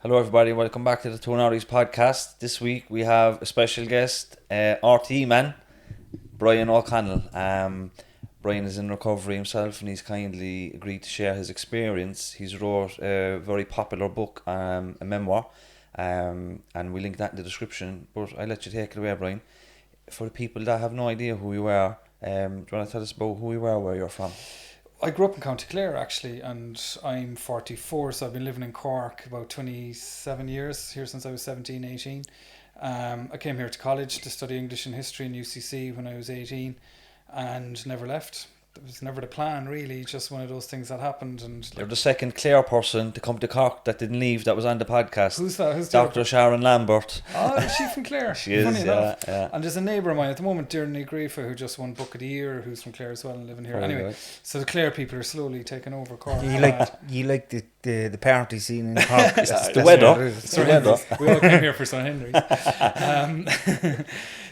Hello everybody, welcome back to the Two Norries podcast. This week we have a special guest, RTE man, Brian O Connell. Brian is in recovery himself and he's kindly agreed to share his experience. He's wrote a very popular book, a memoir, and we link that in the description. But I'll let you take it away, Brian. For the people that have no idea who you are, do you want to tell us about who you are, where you're from? I grew up in County Clare actually, and I'm 44, so I've been living in Cork about 27 years, here since I was 17, 18. I came here to college to study English and History in UCC when I was 18 and never left. It was never the plan, really, just one of those things that happened. And You're the second Clare person to come to Cork that didn't leave, that was on the podcast. Who's that? Who's Dr. Sharon Lambert. Oh, is she from Clare? She is, Funny enough. yeah. And there's a neighbour of mine at the moment, Doireann Grifa, who just won Book of the Year, who's from Clare as well and living here. Very Anyway, good. so the Clare people are slowly taking over Cork. You like the party scene in Cork. It's the weather. It's the weather. We all came here for Sir Henry's.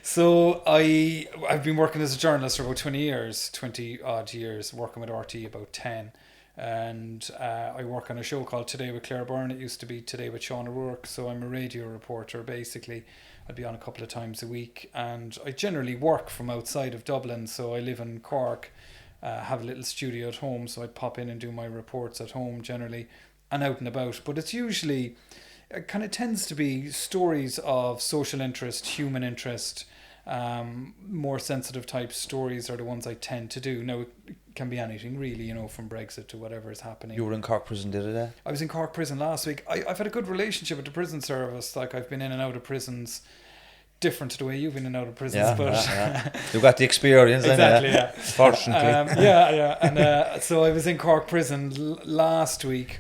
So I've been working as a journalist for about 20 odd years, working with RTE about 10. And I work on a show called Today with Claire Byrne. It used to be Today with Sean O'Rourke. So I'm a radio reporter, basically. I'd be on a couple of times a week. And I generally work from outside of Dublin. So I live in Cork, have a little studio at home. So I'd pop in and do my reports at home generally and out and about. But it's usually, it kind of tends to be stories of social interest, human interest. More sensitive type stories are the ones I tend to do. Now, it can be anything really, from Brexit to whatever is happening. You were in Cork prison the other day? I was in Cork prison last week. I've had a good relationship with the prison service. Like, I've been in and out of prisons, different to the way you've been in and out of prisons. Yeah. You got the experience, exactly, yeah. Fortunately. And so I was in Cork prison last week.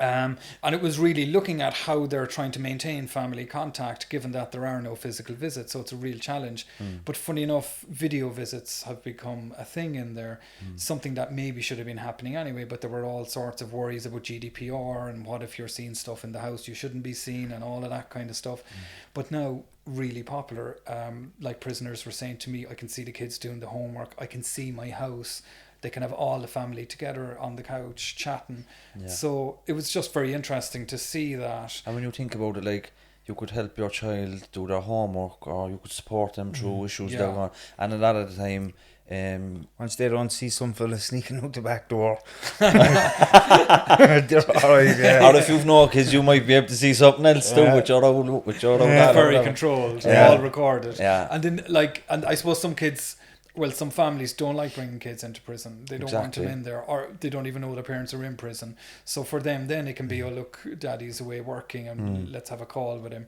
And it was really looking at how they're trying to maintain family contact given that there are no physical visits, so it's a real challenge. But funny enough, video visits have become a thing in there, something that maybe should have been happening anyway, but there were all sorts of worries about GDPR and what if you're seeing stuff in the house you shouldn't be seeing and all of that kind of stuff. But now really popular, like prisoners were saying to me, I can see the kids doing the homework, I can see my house. They can have all the family together on the couch chatting. Yeah. So it was just very interesting to see that. And when you think about it, like, you could help your child do their homework or you could support them through issues they're going. And a lot of the time, once they don't see some fella sneaking out the back door, they're all right, yeah. Or if you've no kids, you might be able to see something else too with your own very controlled, all recorded. Yeah. And then, and I suppose some kids, well, some families don't like bringing kids into prison. They don't want them in there, or they don't even know their parents are in prison. So for them, then it can be, oh, look, daddy's away working and let's have a call with him.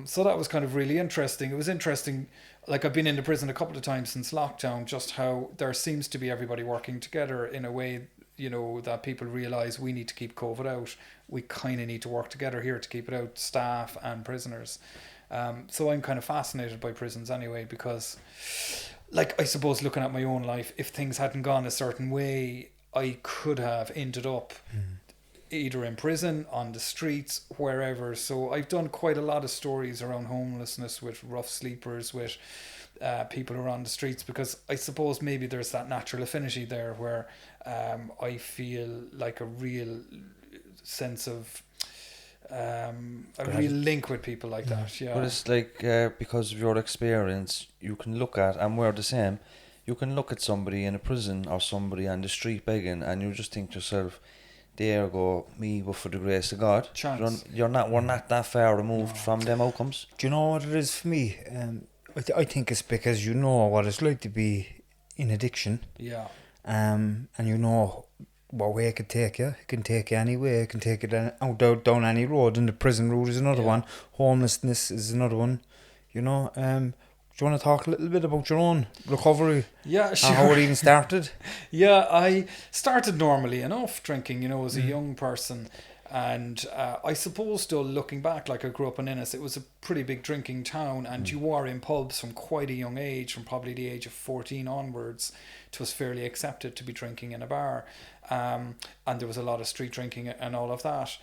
So that was kind of really interesting. It was interesting, like I've been into prison a couple of times since lockdown, just how there seems to be everybody working together in a way, that people realise we need to keep COVID out. We kind of need to work together here to keep it out, staff and prisoners. So I'm kind of fascinated by prisons anyway, because... like, I suppose looking at my own life, if things hadn't gone a certain way, I could have ended up either in prison, on the streets, wherever. So I've done quite a lot of stories around homelessness with rough sleepers, with people who are on the streets, because I suppose maybe there's that natural affinity there where I feel like a real sense of a real link with people like that. Yeah. But it's like, because of your experience, you can look at, and we're the same, you can look at somebody in a prison or somebody on the street begging and you just think to yourself, there go me, but for the grace of God. Chance. We're not that far removed from them outcomes. Do you know what it is for me? I think it's because you know what it's like to be in addiction. Yeah. And you know what way it could take you. It can take you any way. It can take you down any road. And the prison route is another one. Homelessness is another one. Do you want to talk a little bit about your own recovery? Yeah, sure. And how it even started? Yeah, I started normally enough drinking, as a young person. And I suppose, though, looking back, like I grew up in Ennis, it was a pretty big drinking town, and you were in pubs from quite a young age, from probably the age of 14 onwards. It was fairly accepted to be drinking in a bar. And there was a lot of street drinking and all of that.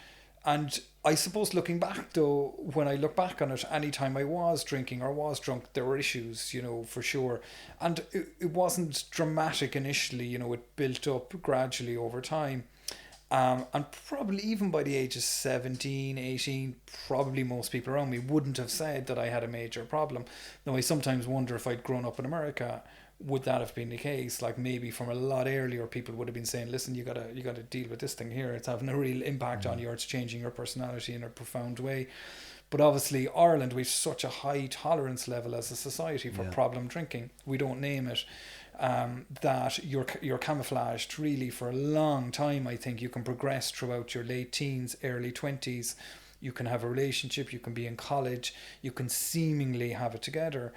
And I suppose looking back, though, when I look back on it, any time I was drinking or was drunk, there were issues, for sure. And it wasn't dramatic initially, it built up gradually over time. And probably even by the age of 17, 18, probably most people around me wouldn't have said that I had a major problem. Now, I sometimes wonder if I'd grown up in America, would that have been the case? Like maybe from a lot earlier, people would have been saying, listen, you gotta deal with this thing here. It's having a real impact on you, or it's changing your personality in a profound way. But obviously, Ireland, we've such a high tolerance level as a society for problem drinking. We don't name it. That you're camouflaged really for a long time. I think you can progress throughout your late teens, early 20s. You can have a relationship, you can be in college, you can seemingly have it together.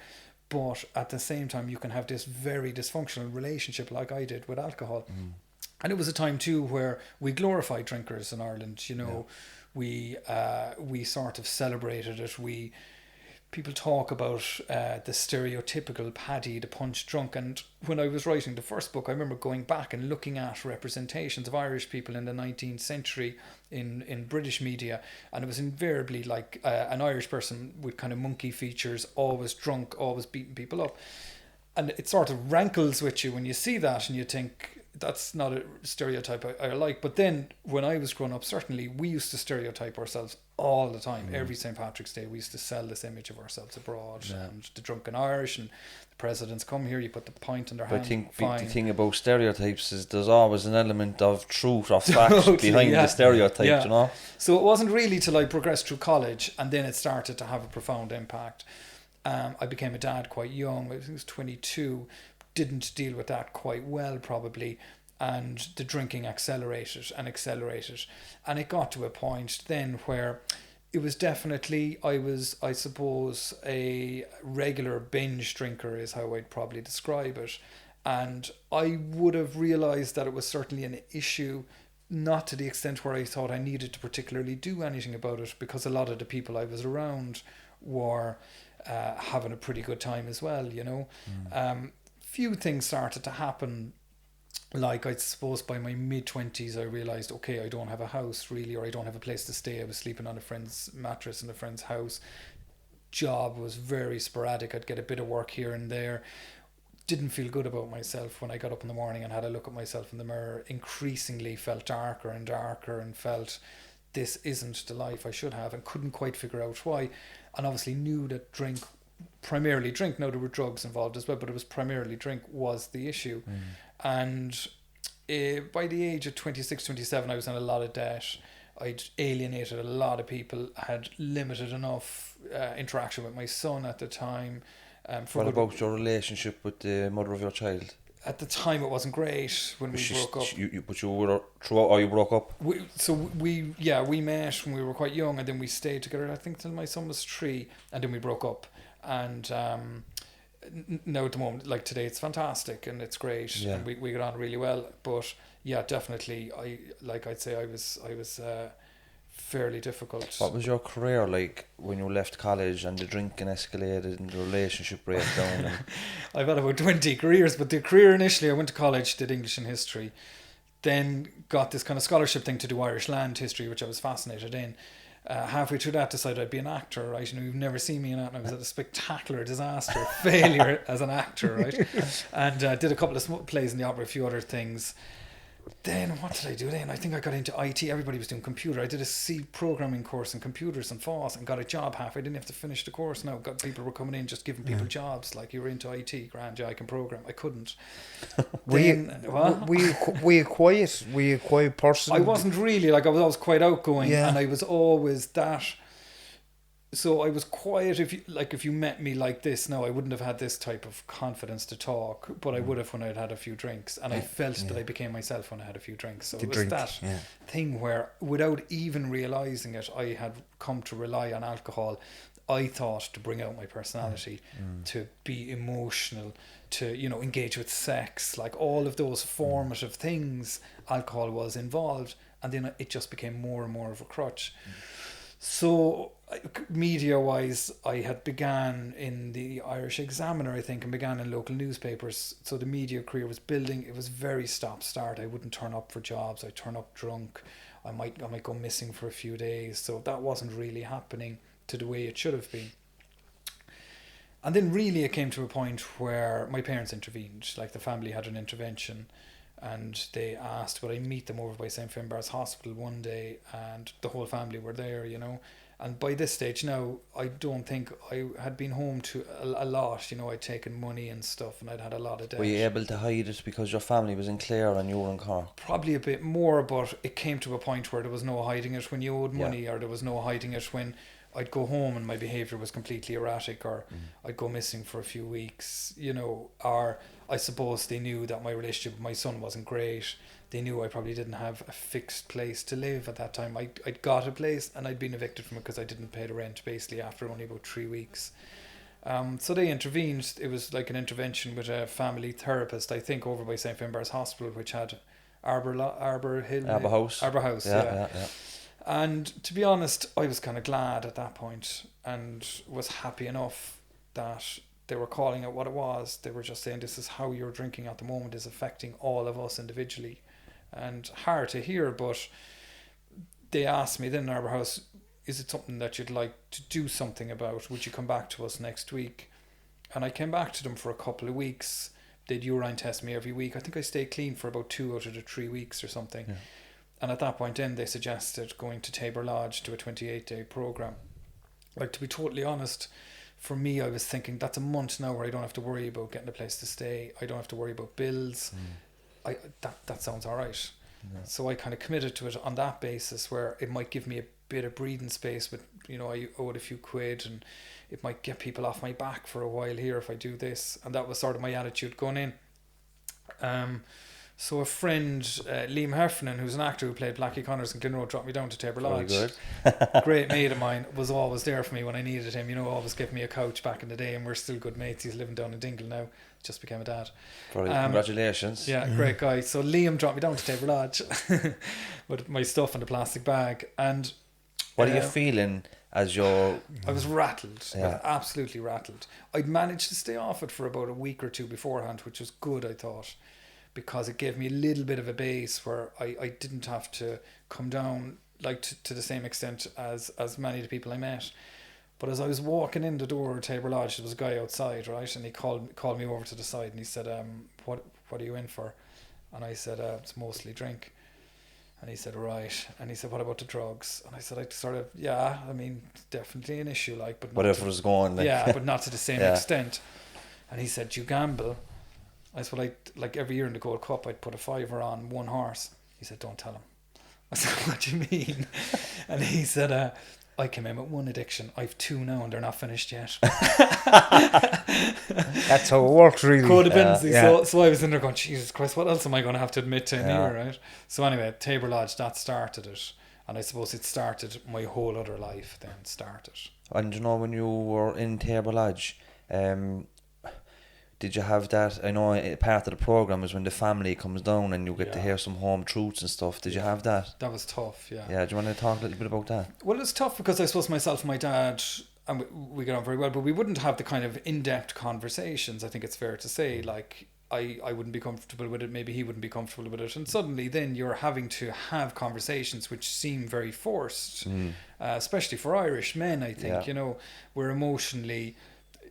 But at the same time, you can have this very dysfunctional relationship like I did with alcohol. And it was a time too where we glorified drinkers in Ireland. You know, we sort of celebrated it. People talk about the stereotypical Paddy the punch drunk, and when I was writing the first book, I remember going back and looking at representations of Irish people in the 19th century in British media, and it was invariably like an Irish person with kind of monkey features, always drunk, always beating people up, and it sort of rankles with you when you see that, and you think, that's not a stereotype I like. But then when I was growing up, certainly we used to stereotype ourselves all the time. Every St. Patrick's Day we used to sell this image of ourselves abroad, and the drunken Irish, and the presidents come here, you put the pint in their hand. I think the thing about stereotypes is there's always an element of truth or fact behind the stereotype, you know. So it wasn't really till I progressed through college, and then it started to have a profound impact. I became a dad quite young. I was 22. Didn't deal with that quite well probably, and the drinking accelerated, and it got to a point then where it was definitely, I suppose, a regular binge drinker is how I'd probably describe it, and I would have realised that it was certainly an issue, not to the extent where I thought I needed to particularly do anything about it, because a lot of the people I was around were having a pretty good time as well, you know. Few things started to happen, like I suppose by my mid-20s I realised, okay, I don't have a house really, or I don't have a place to stay. I was sleeping on a friend's mattress in a friend's house. Job was very sporadic. I'd get a bit of work here and there. Didn't feel good about myself when I got up in the morning and had a look at myself in the mirror. Increasingly felt darker and darker, and felt this isn't the life I should have, and couldn't quite figure out why. And obviously knew that primarily drink, now there were drugs involved as well, but it was primarily drink was the issue. And by the age of 26, 27, I was in a lot of debt. I'd alienated a lot of people, had limited enough interaction with my son at the time. What about your relationship with the mother of your child? At the time it wasn't great when we broke up. But you were throughout, or you broke up? We met when we were quite young, and then we stayed together I think till my son was 3, and then we broke up. And now at the moment, like today, it's fantastic and it's great, and we get on really well. But yeah, definitely, I'd say I was fairly difficult. What was your career like when you left college and the drinking escalated and the relationship breakdown? I've had about 20 careers, but the career initially, I went to college, did English and history, then got this kind of scholarship thing to do Irish land history, which I was fascinated in. Halfway through that, decided I'd be an actor, right? You know, you've never seen me in that, and I was a spectacular disaster, failure as an actor, right? And did a couple of plays in the opera, a few other things. Then what did I do then? I think I got into IT. Everybody was doing computer. I did a C programming course in computers and FOSS, and got a job halfway. I didn't have to finish the course. Now people were coming in just giving people jobs, like, you were into IT, grand, yeah, I can program. I couldn't. Were you quiet? Were you a quiet person? I wasn't really, like, I was always quite outgoing, and I was always that. So I was quiet. If you met me like this now, I wouldn't have had this type of confidence to talk, but I would have when I'd had a few drinks, and I felt that I became myself when I had a few drinks. So it was that thing where, without even realising it, I had come to rely on alcohol, I thought, to bring out my personality, to be emotional, to, you know, engage with sex, like all of those formative things, alcohol was involved, and then it just became more and more of a crutch. So media-wise, I had began in the Irish Examiner, I think, and began in local newspapers. So the media career was building. It was very stop-start. I wouldn't turn up for jobs. I'd turn up drunk. I might go missing for a few days. So that wasn't really happening to the way it should have been. And then really it came to a point where my parents intervened. Like, the family had an intervention. and they asked would I meet them over by St. Finbarr's Hospital one day, and the whole family were there, you know. And by this stage now, I don't think I had been home to a lot, you know. I'd taken money and stuff, and I'd had a lot of debt. Were you able to hide it because your family was in Clare and you were in Cork? Probably a bit more, but it came to a point where there was no hiding it when you owed money, or there was no hiding it when I'd go home and my behaviour was completely erratic, or I'd go missing for a few weeks, you know. Or I suppose they knew that my relationship with my son wasn't great. They knew I probably didn't have a fixed place to live at that time. I'd got a place and I'd been evicted from it because I didn't pay the rent basically after only about 3 weeks. So they intervened. It was like an intervention with a family therapist, I think, over by St. Finbarr's Hospital, which had Arbor House. Yeah. And to be honest, I was kind of glad at that point and was happy enough that they were calling it what it was. They were just saying, this is how your drinking at the moment is affecting all of us individually. And hard to hear, but they asked me then in Arbor House, is it something that you'd like to do something about? Would you come back to us next week? And I came back to them for a couple of weeks. They'd urine test me every week. I think I stayed clean for about 2 out of the 3 weeks or something. Yeah. And at that point then they suggested going to Tabor Lodge to a 28-day program. Like, to be totally honest, for me, I was thinking that's a month now where I don't have to worry about getting a place to stay. I don't have to worry about bills. That sounds all right. Yeah. So I kind of committed to it on that basis, where it might give me a bit of breathing space with, you know, I owed a few quid and it might get people off my back for a while here if I do this. And that was sort of my attitude going in. So a friend, Liam Heffernan, who's an actor who played Blackie Connors in Glenroe, dropped me down to Tabor Lodge. Very good. Great mate of mine, was always there for me when I needed him. You know, always gave me a couch back in the day, and we're still good mates. He's living down in Dingle now. Just became a dad. Congratulations. Yeah, great guy. So Liam dropped me down to Tabor Lodge with my stuff in a plastic bag. And what are you feeling as you're... I was rattled. I was absolutely rattled. I'd managed to stay off it for about a week or two beforehand, which was good, I thought, because it gave me a little bit of a base where I didn't have to come down like to the same extent as many of the people I met. But as I was walking in the door of Tabor Lodge, there was a guy outside, right? And he called me over to the side and he said, what are you in for? And I said, it's mostly drink. And he said, right. And he said, what about the drugs? And I said, I mean, definitely an issue, like, but whatever was going, like. Yeah, but not to the same extent. And he said, do you gamble? I said, well, like every year in the Gold Cup, I'd put a $5 on one horse. He said, don't tell him. I said, what do you mean? And he said, I came in with one addiction. I've 2 now and they're not finished yet. That's how it works, really. Codependency. So I was in there going, Jesus Christ, what else am I going to have to admit to in here, right? So anyway, Tabor Lodge, that started it. And I suppose it started my whole other life then started. And you know, when you were in Tabor Lodge, did you have that? I know part of the program is when the family comes down and you get to hear some home truths and stuff. Did you have that? That was tough, yeah. Yeah, do you want to talk a little bit about that? Well, it was tough because I suppose myself and my dad, and we got on very well, but we wouldn't have the kind of in-depth conversations, I think it's fair to say. Like, I wouldn't be comfortable with it, maybe he wouldn't be comfortable with it. And suddenly then you're having to have conversations which seem very forced, especially for Irish men, I think. You know, we're emotionally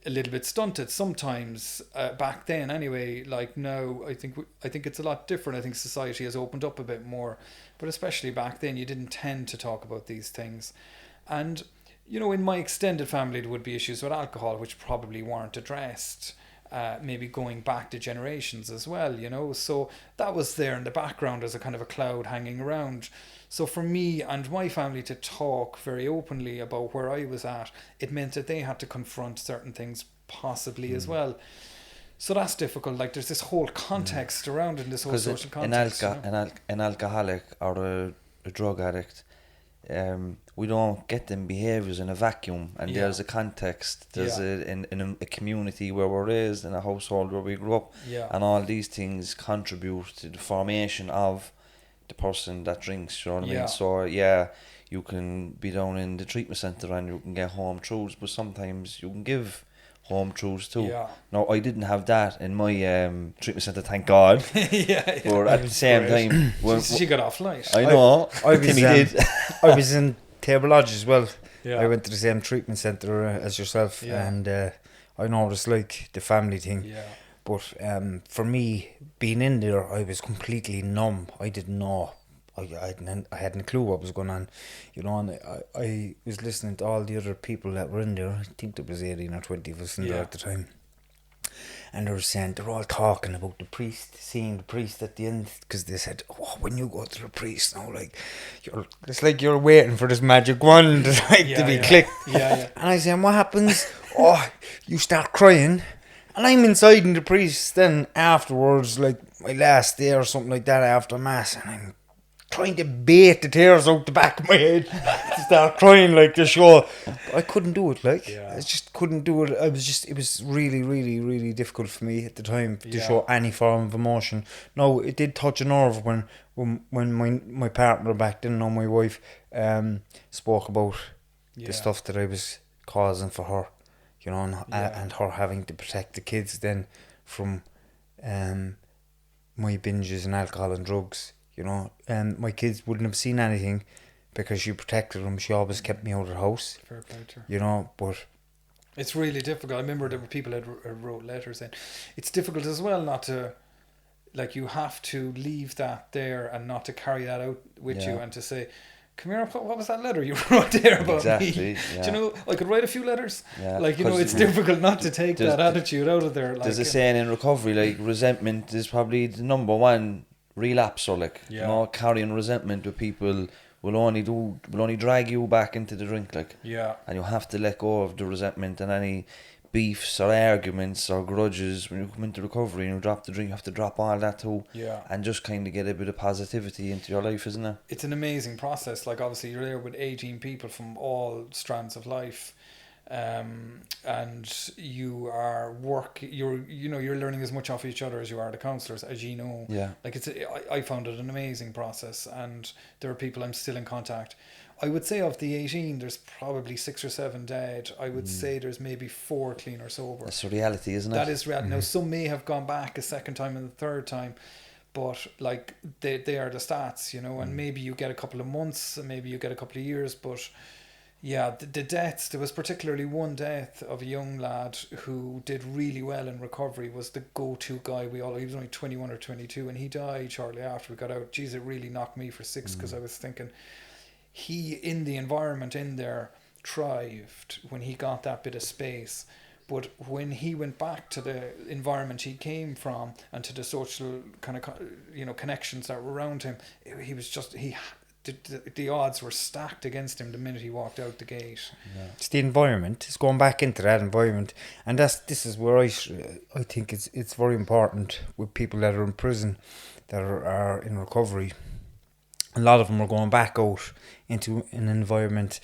a little bit stunted sometimes, back then anyway. Like now I think it's a lot different. I think society has opened up a bit more, but especially back then you didn't tend to talk about these things. And you know, in my extended family there would be issues with alcohol which probably weren't addressed, maybe going back to generations as well, you know. So that was there in the background as a kind of a cloud hanging around. So for me and my family to talk very openly about where I was at, it meant that they had to confront certain things possibly as well. So that's difficult. Like, there's this whole context around in this whole social context. An alcoholic or a drug addict, we don't get them behaviours in a vacuum, and there's a context. There's in a community where we're raised, in a household where we grew up, and all these things contribute to the formation of the person that drinks, you know what I mean? So you can be down in the treatment centre and you can get home truths, but sometimes you can give home truths too. No, I didn't have that in my treatment centre, thank God. But at the same time, she got off light. I know. Timmy did. I was in Tabor Lodge as well. Yeah. I went to the same treatment centre as yourself, and I know it's like the family thing. But for me, being in there, I was completely numb. I didn't know. I hadn't a clue what was going on, you know. And I was listening to all the other people that were in there. I think there was 18 or 20 of us in there at the time. And they were saying, they're all talking about the priest, seeing the priest at the end, because they said, oh, when you go to the priest now, like, it's like you're waiting for this magic wand to be clicked. And I said, what happens? Oh, you start crying. And I'm inside in the priest then afterwards, like my last day or something like that after Mass, and I'm trying to bait the tears out the back of my head to start crying like the show. But I couldn't do it, like. I just couldn't do it. It was really, really, really difficult for me at the time to show any form of emotion. No, it did touch a nerve when my partner back then, my wife, spoke about the stuff that I was causing for her, you know, and her having to protect the kids then from my binges and alcohol and drugs. You know, and my kids wouldn't have seen anything because she protected them. She always kept me out of the house. Fair play to her. You know, but it's really difficult. I remember there were people that wrote letters in. It's difficult as well not to, like, you have to leave that there and not to carry that out with you and to say, come here, what was that letter you wrote there about me? Do you know, I could write a few letters. Like, you know, it's difficult not to take that attitude out of there. Like, there's a saying in recovery, like, resentment is probably the number one relapse, or like, you know, carrying resentment with people will only drag you back into the drink, like, and you have to let go of the resentment and any beefs or arguments or grudges. When you come into recovery and you drop the drink, you have to drop all that too, and just kind of get a bit of positivity into your life, isn't it? It's an amazing process. Like, obviously you're there with 18 people from all strands of life, and you are you're learning as much off each other as you are the counsellors, as you know. Like, I found it an amazing process, and there are people I'm still in contact. I would say of the 18, there's probably 6 or 7 dead. I would say there's maybe 4 clean or sober. That's a reality, isn't it? That is reality. Now, some may have gone back a second time and a third time, but like they are the stats, you know. And maybe you get a couple of months, and maybe you get a couple of years, but the deaths, there was particularly one death of a young lad who did really well in recovery, was the go-to guy. He was only 21 or 22, and he died shortly after we got out. Jeez, it really knocked me for six, because I was thinking, he, in the environment in there, thrived when he got that bit of space. But when he went back to the environment he came from and to the social kind of, you know, connections that were around him, he was just, the odds were stacked against him the minute he walked out the gate. It's the environment. It's going back into that environment, and this is where I think it's very important with people that are in prison, that are in recovery. A lot of them are going back out into an environment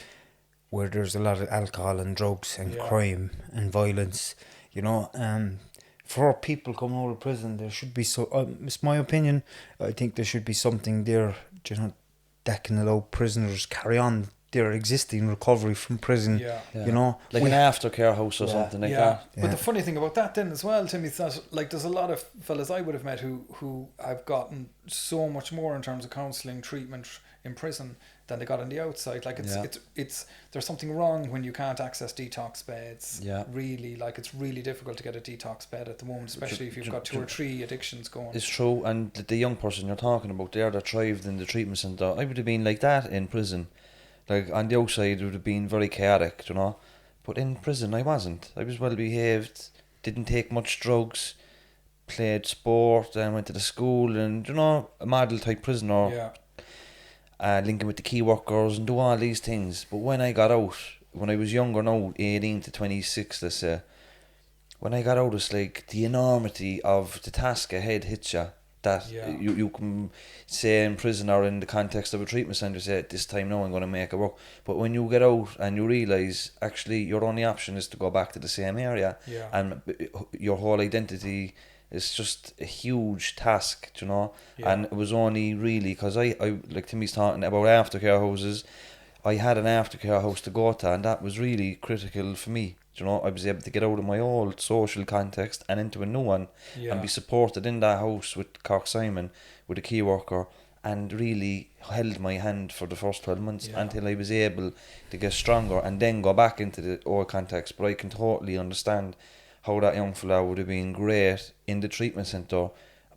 where there's a lot of alcohol and drugs and crime and violence. You know, for people coming out of prison, there should be it's my opinion. I think there should be something there, you know, that can allow prisoners carry on their existing recovery from prison, you know. Like an aftercare house or something like that. But the funny thing about that then as well, Timmy, is that, like, there's a lot of fellas I would have met who have gotten so much more in terms of counselling, treatment in prison than they got on the outside. Like, it's there's something wrong when you can't access detox beds. Really, like, it's really difficult to get a detox bed at the moment, especially if you've got 2 or 3 addictions going. It's true, and the young person you're talking about there that thrived in the treatment centre, I would have been like that in prison. Like, on the outside, it would have been very chaotic, you know. But in prison, I wasn't. I was well behaved, didn't take much drugs, played sport, and went to the school, and, you know, a model type prisoner. Linking with the key workers and do all these things. But when I got out, when I was younger now, 18 to 26, let's say, when I got out, it's like the enormity of the task ahead hits you. That you can say in prison or in the context of a treatment centre, say, this time now I'm going to make it work. But when you get out and you realise actually your only option is to go back to the same area, and your whole identity is just a huge task, you know. And it was only really because I like Timmy's talking about aftercare houses. I had an aftercare house to go to, and that was really critical for me. You know, I was able to get out of my old social context and into a new one, and be supported in that house with Cork Simon, with a key worker, and really held my hand for the first 12 months until I was able to get stronger and then go back into the old context. But I can totally understand how that young fella would have been great in the treatment centre,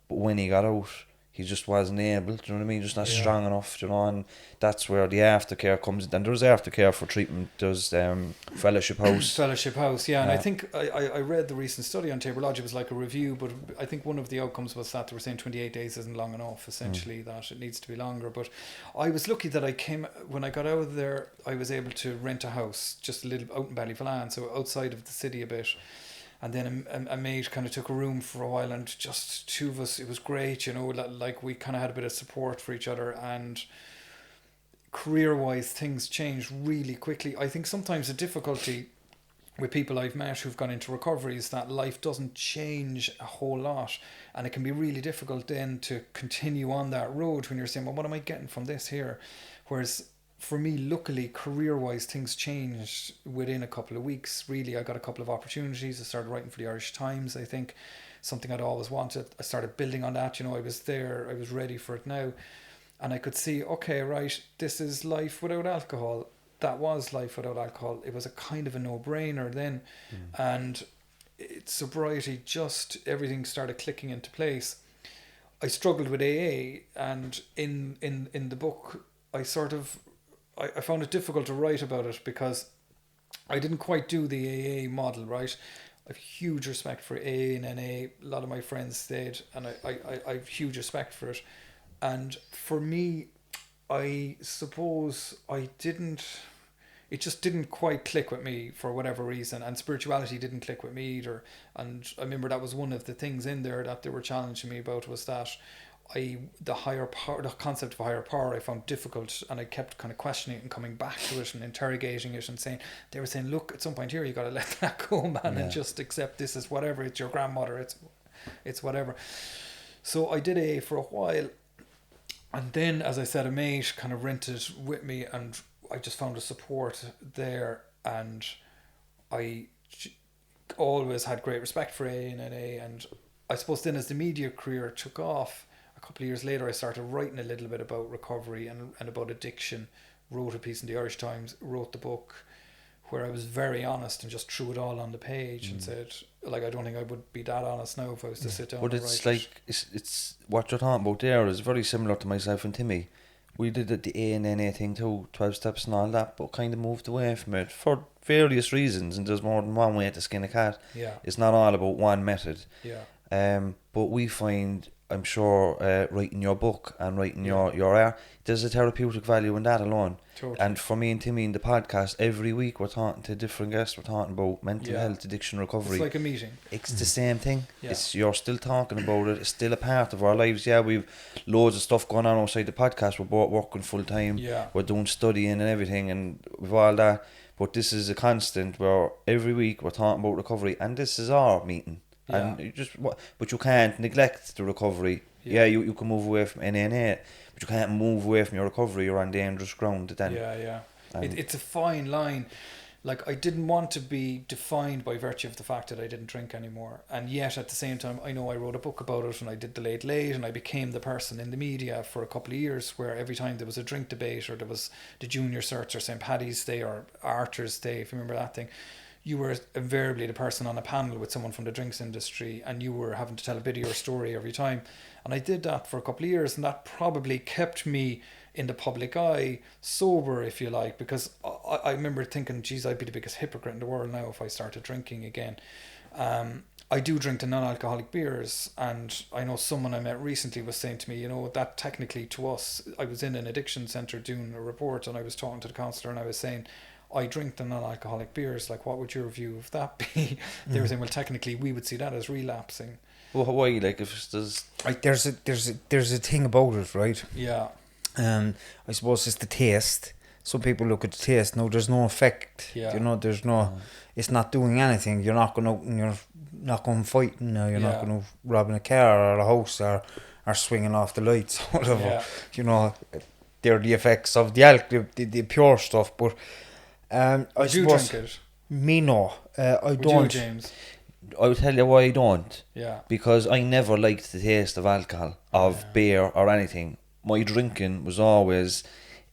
but when he got out, he just wasn't able, do you know what I mean? Just not strong enough, you know, and that's where the aftercare comes in. And there's aftercare for treatment, there's Fellowship House. Fellowship House, yeah. And I think I read the recent study on Table Lodge. It was like a review, but I think one of the outcomes was that they were saying 28 days isn't long enough, essentially, that it needs to be longer. But I was lucky that when I got out of there, I was able to rent a house just a little out in Ballyfallan, so outside of the city a bit. And then a mate kind of took a room for a while, and just two of us, it was great, you know, like we kind of had a bit of support for each other. And career-wise, things changed really quickly. I think sometimes the difficulty with people I've met who've gone into recovery is that life doesn't change a whole lot, and it can be really difficult then to continue on that road when you're saying, well, what am I getting from this here? Whereas for me, luckily, career-wise, things changed within a couple of weeks. Really, I got a couple of opportunities. I started writing for the Irish Times, I think, something I'd always wanted. I started building on that. You know, I was there. I was ready for it now. And I could see, okay, right, this is life without alcohol. That was life without alcohol. It was a kind of a no-brainer then. And sobriety, just everything started clicking into place. I struggled with AA, and in the book, I found it difficult to write about it because I didn't quite do the AA model, right? I have huge respect for AA and NA. A lot of my friends stayed, and I have huge respect for it. And for me, I suppose it just didn't quite click with me for whatever reason, and spirituality didn't click with me either. And I remember that was one of the things in there that they were challenging me about, was that the higher power, the concept of higher power, I found difficult, and I kept kind of questioning it and coming back to it and interrogating it and they were saying, look, at some point here you got to let that go, man, and just accept this is whatever, it's your grandmother, it's whatever. So I did AA for a while, and then, as I said, a mate kind of rented with me, and I just found a support there, and I always had great respect for AA and NA. And I suppose then as the media career took off, a couple of years later, I started writing a little bit about recovery and about addiction, wrote a piece in the Irish Times, wrote the book, where I was very honest and just threw it all on the page and said, like, I don't think I would be that honest now if I was to sit down and write. But it's like, it's what you're talking about there is very similar to myself and Timmy. We did the A and NA thing too, 12 steps and all that, but kind of moved away from it for various reasons, and there's more than one way to skin a cat. Yeah. It's not all about one method. Yeah. But we find, I'm sure, writing your book and writing your art, there's a therapeutic value in that alone. Totally. And for me and Timmy in the podcast, every week we're talking to different guests, we're talking about mental health, addiction, recovery. It's like a meeting. It's the same thing. Yeah. You're still talking about it. It's still a part of our lives. Yeah, we've loads of stuff going on outside the podcast. We're both working full time. Yeah. We're doing studying and everything, and we've all that. But this is a constant where every week we're talking about recovery, and this is our meeting. Yeah. And but you can't neglect the recovery. Yeah, you can move away from NNA, but you can't move away from your recovery. You're on dangerous ground then. Yeah. It's a fine line. Like, I didn't want to be defined by virtue of the fact that I didn't drink anymore, and yet at the same time, I know I wrote a book about it, and I did the late, and I became the person in the media for a couple of years where every time there was a drink debate, or there was the Junior Certs or St. Paddy's Day or Arthur's Day, if you remember that thing, you were invariably the person on a panel with someone from the drinks industry, and you were having to tell a bit of your story every time. And I did that for a couple of years, and that probably kept me in the public eye, sober, if you like, because I remember thinking, geez, I'd be the biggest hypocrite in the world now if I started drinking again. I do drink the non-alcoholic beers, and I know someone I met recently was saying to me, you know, that technically to us, I was in an addiction centre doing a report, and I was talking to the counsellor, and I was saying, I drink the non-alcoholic beers, like, what would your view of that be? They were saying, well, technically we would see that as relapsing. Well, why? Like, if there's like there's a thing about it, right? Yeah. I suppose it's the taste. Some people look at the taste. No, there's no effect. Yeah. You know, there's no. It's not doing anything. You're not going out and you're not going fighting. You're not going robbing a car or a house or swinging off the lights or whatever. Yeah. You know, they're the effects of the alcohol, the pure stuff. But I Would you suppose drink it? me no. I Would don't. you, James? I will tell you why I don't. Yeah. Because I never liked the taste of alcohol, of beer or anything. My drinking was always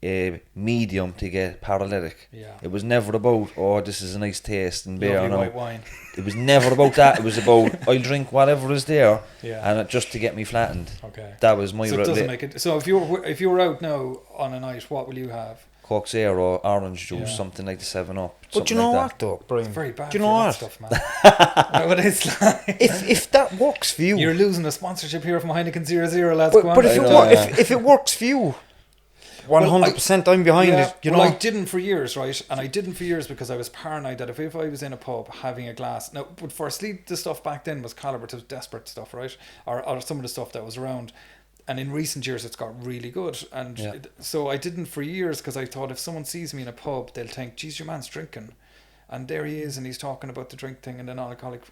a medium to get paralytic. Yeah. It was never about, oh, this is a nice taste and beer. Lovely white wine. It was never about that. It was about, I'll drink whatever is there, Yeah. and just to get me flattened. Okay. That was my. So it doesn't make it. So if you were out now on a night, what will you have? Coke Zero, orange juice, Yeah. something like the 7-Up. But you know what though, Brian? It's very bad. Do you know for what? that stuff, man. What it's like. If that works for you, You're losing a sponsorship here from Heineken 00, lads. but, go on. but I if it works for you, 100% I'm behind Yeah, it. You well, know, I didn't for years, right? And I didn't for years because I was paranoid that if I was in a pub having a glass. Now, but firstly, the stuff back then was collaborative, desperate stuff, right? Or some of the stuff that was around. And in recent years, it's got really good. And so I didn't for years because I thought if someone sees me in a pub, they'll think, geez, your man's drinking. And there he is, and he's talking about the drink thing and the non-alcoholic.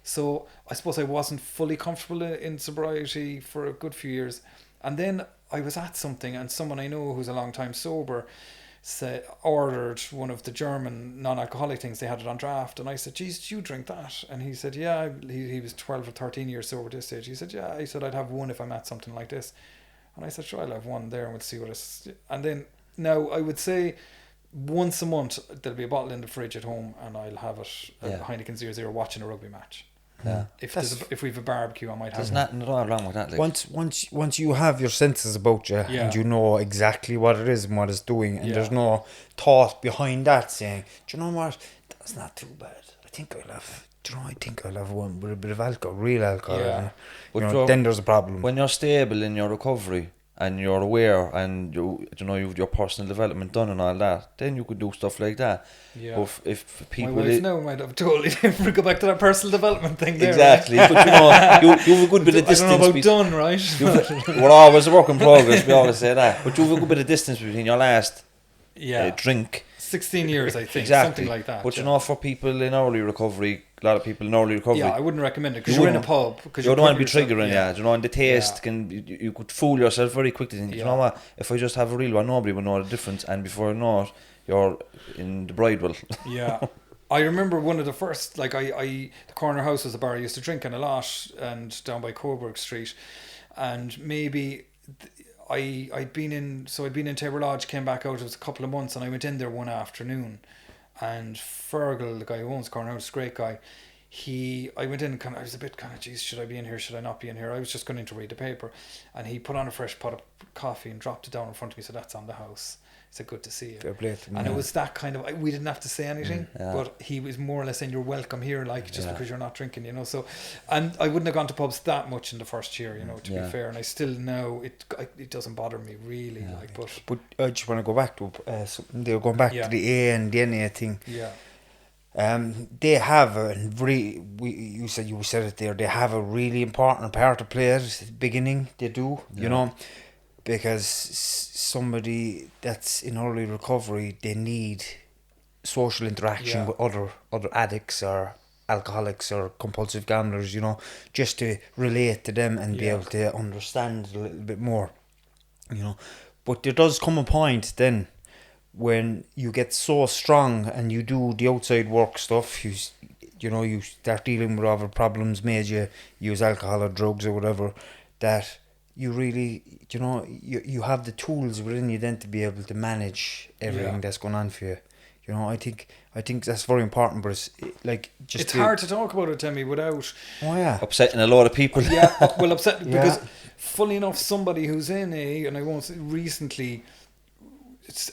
So I suppose I wasn't fully comfortable in sobriety for a good few years. And then I was at something, and someone I know who's a long time sober ordered one of the German non-alcoholic things. They had it on draft, and I said, geez, do you drink that? And he said, yeah. He was 12 or 13 years sober at this stage. He said, yeah. He said, I'd have one if I'm at something like this. And I said, sure, I'll have one there and we'll see what it's. And then now I would say once a month there'll be a bottle in the fridge at home, and I'll have it at Heineken 00 watching a rugby match. Yeah. If we've a barbecue, I might have. There's nothing at all wrong with that. Like. once you have your senses about you and you know exactly what it is and what it's doing, and there's no thought behind that saying, do you know what, that's not too bad. I think I'll have one with a bit of alcohol, real alcohol. Yeah. But then there's a problem. When you're stable in your recovery and you're aware and you've your personal development done and all that, then you could do stuff like that. Yeah. But if people, my wife now might have totally different. Go back to that personal development thing there. Exactly, Right? but you have a good bit of distance. I don't know about done, right? We're always a work in progress. We always say that, but you have a good bit of distance between your last drink. 16 years, I think, exactly. something like that. But for people in early recovery, a lot of people in early recovery. Yeah, I wouldn't recommend it because you're in a pub. You don't want to be triggering, and the taste can. You could fool yourself very quickly. Think, you know what? If I just have a real one, nobody will know the difference, and before you know it, you're in the bridewell. Yeah. I remember one of the first, the corner house was a bar I used to drink in a lot, and down by Coburg Street, and maybe I'd been in Tabor Lodge, came back out, it was a couple of months, and I went in there one afternoon, and Fergal, the guy who owns corner house, great guy, I went in I was a bit geez, should I be in here, should I not be in here? I was just going in to read the paper, and he put on a fresh pot of coffee and dropped it down in front of me, so that's on the house. He said, good to see you. Fair play to him, and it was that kind of, we didn't have to say anything, Yeah. but he was more or less saying, you're welcome here, because you're not drinking, so, and I wouldn't have gone to pubs that much in the first year, to be fair, and I still know it doesn't bother me really, but I just want to go back to something. They're going back to the A and the NA thing. They have you said it there, they have a really important part to play at the beginning. They do, because somebody that's in early recovery, they need social interaction with other addicts or alcoholics or compulsive gamblers, just to relate to them and be able to understand a little bit more, But there does come a point then when you get so strong and you do the outside work stuff, you start dealing with other problems, made you use alcohol or drugs or whatever, that you really, you have the tools within you then to be able to manage everything that's going on for you. I think that's very important, but it's it's hard to talk about it, Timmy, without upsetting a lot of people. Because funny enough, somebody who's in and I won't say recently,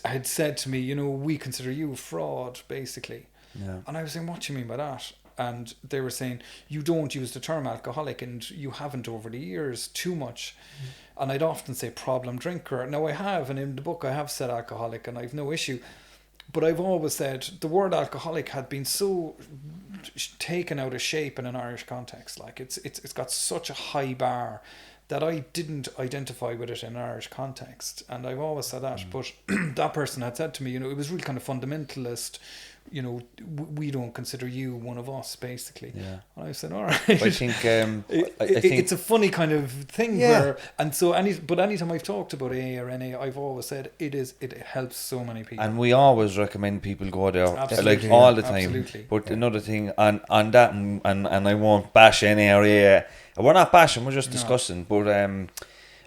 had said to me, we consider you a fraud, basically. Yeah. And I was saying, what do you mean by that? And they were saying, you don't use the term alcoholic, and you haven't over the years too much. And I'd often say problem drinker. Now I have, and in the book I have said alcoholic, and I've no issue. But I've always said the word alcoholic had been so taken out of shape in an Irish context. It's got such a high bar that I didn't identify with it in an Irish context. And I've always said that. But that person had said to me, it was really kind of fundamentalist, we don't consider you one of us, basically. Yeah. And I said, all right. I think it's a funny kind of thing where, and so anytime I've talked about AA or NA, I've always said it helps so many people. And we always recommend people go there, absolutely, all the time. Absolutely. But another thing on that, and I won't bash NA or AA. We're not bashing, we're just discussing. But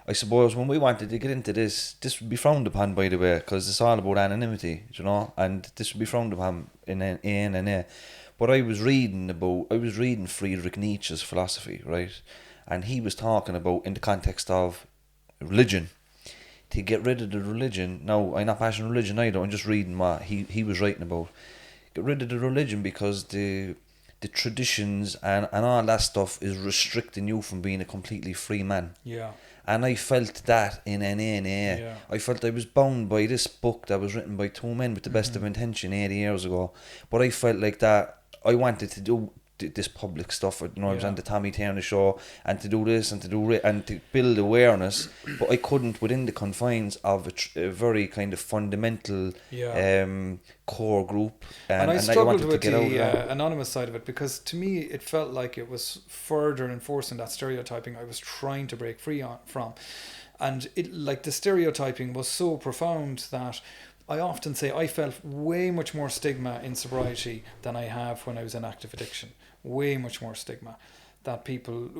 I suppose when we wanted to get into this would be frowned upon, by the way, because it's all about anonymity, you know, and this would be frowned upon in A. But I was reading Friedrich Nietzsche's philosophy, right? And he was talking about, in the context of religion, to get rid of the religion. Now, I'm not bashing religion either, I'm just reading what he was writing about. Get rid of the religion because the traditions and all that stuff is restricting you from being a completely free man. Yeah. And I felt that in NA and AA. Yeah. I felt I was bound by this book that was written by two men with the best of intention 80 years ago. But I felt like that I wanted to do this public stuff with Norries and the Tommy Turner show, and to do this and to do and to build awareness, but I couldn't within the confines of a very kind of fundamental core group, and I I struggled wanted with to get the out anonymous side of it, because to me it felt like it was further enforcing that stereotyping I was trying to break free from, and it, like, the stereotyping was so profound that I often say I felt way much more stigma in sobriety than I have when I was in active addiction. Way much more stigma. That people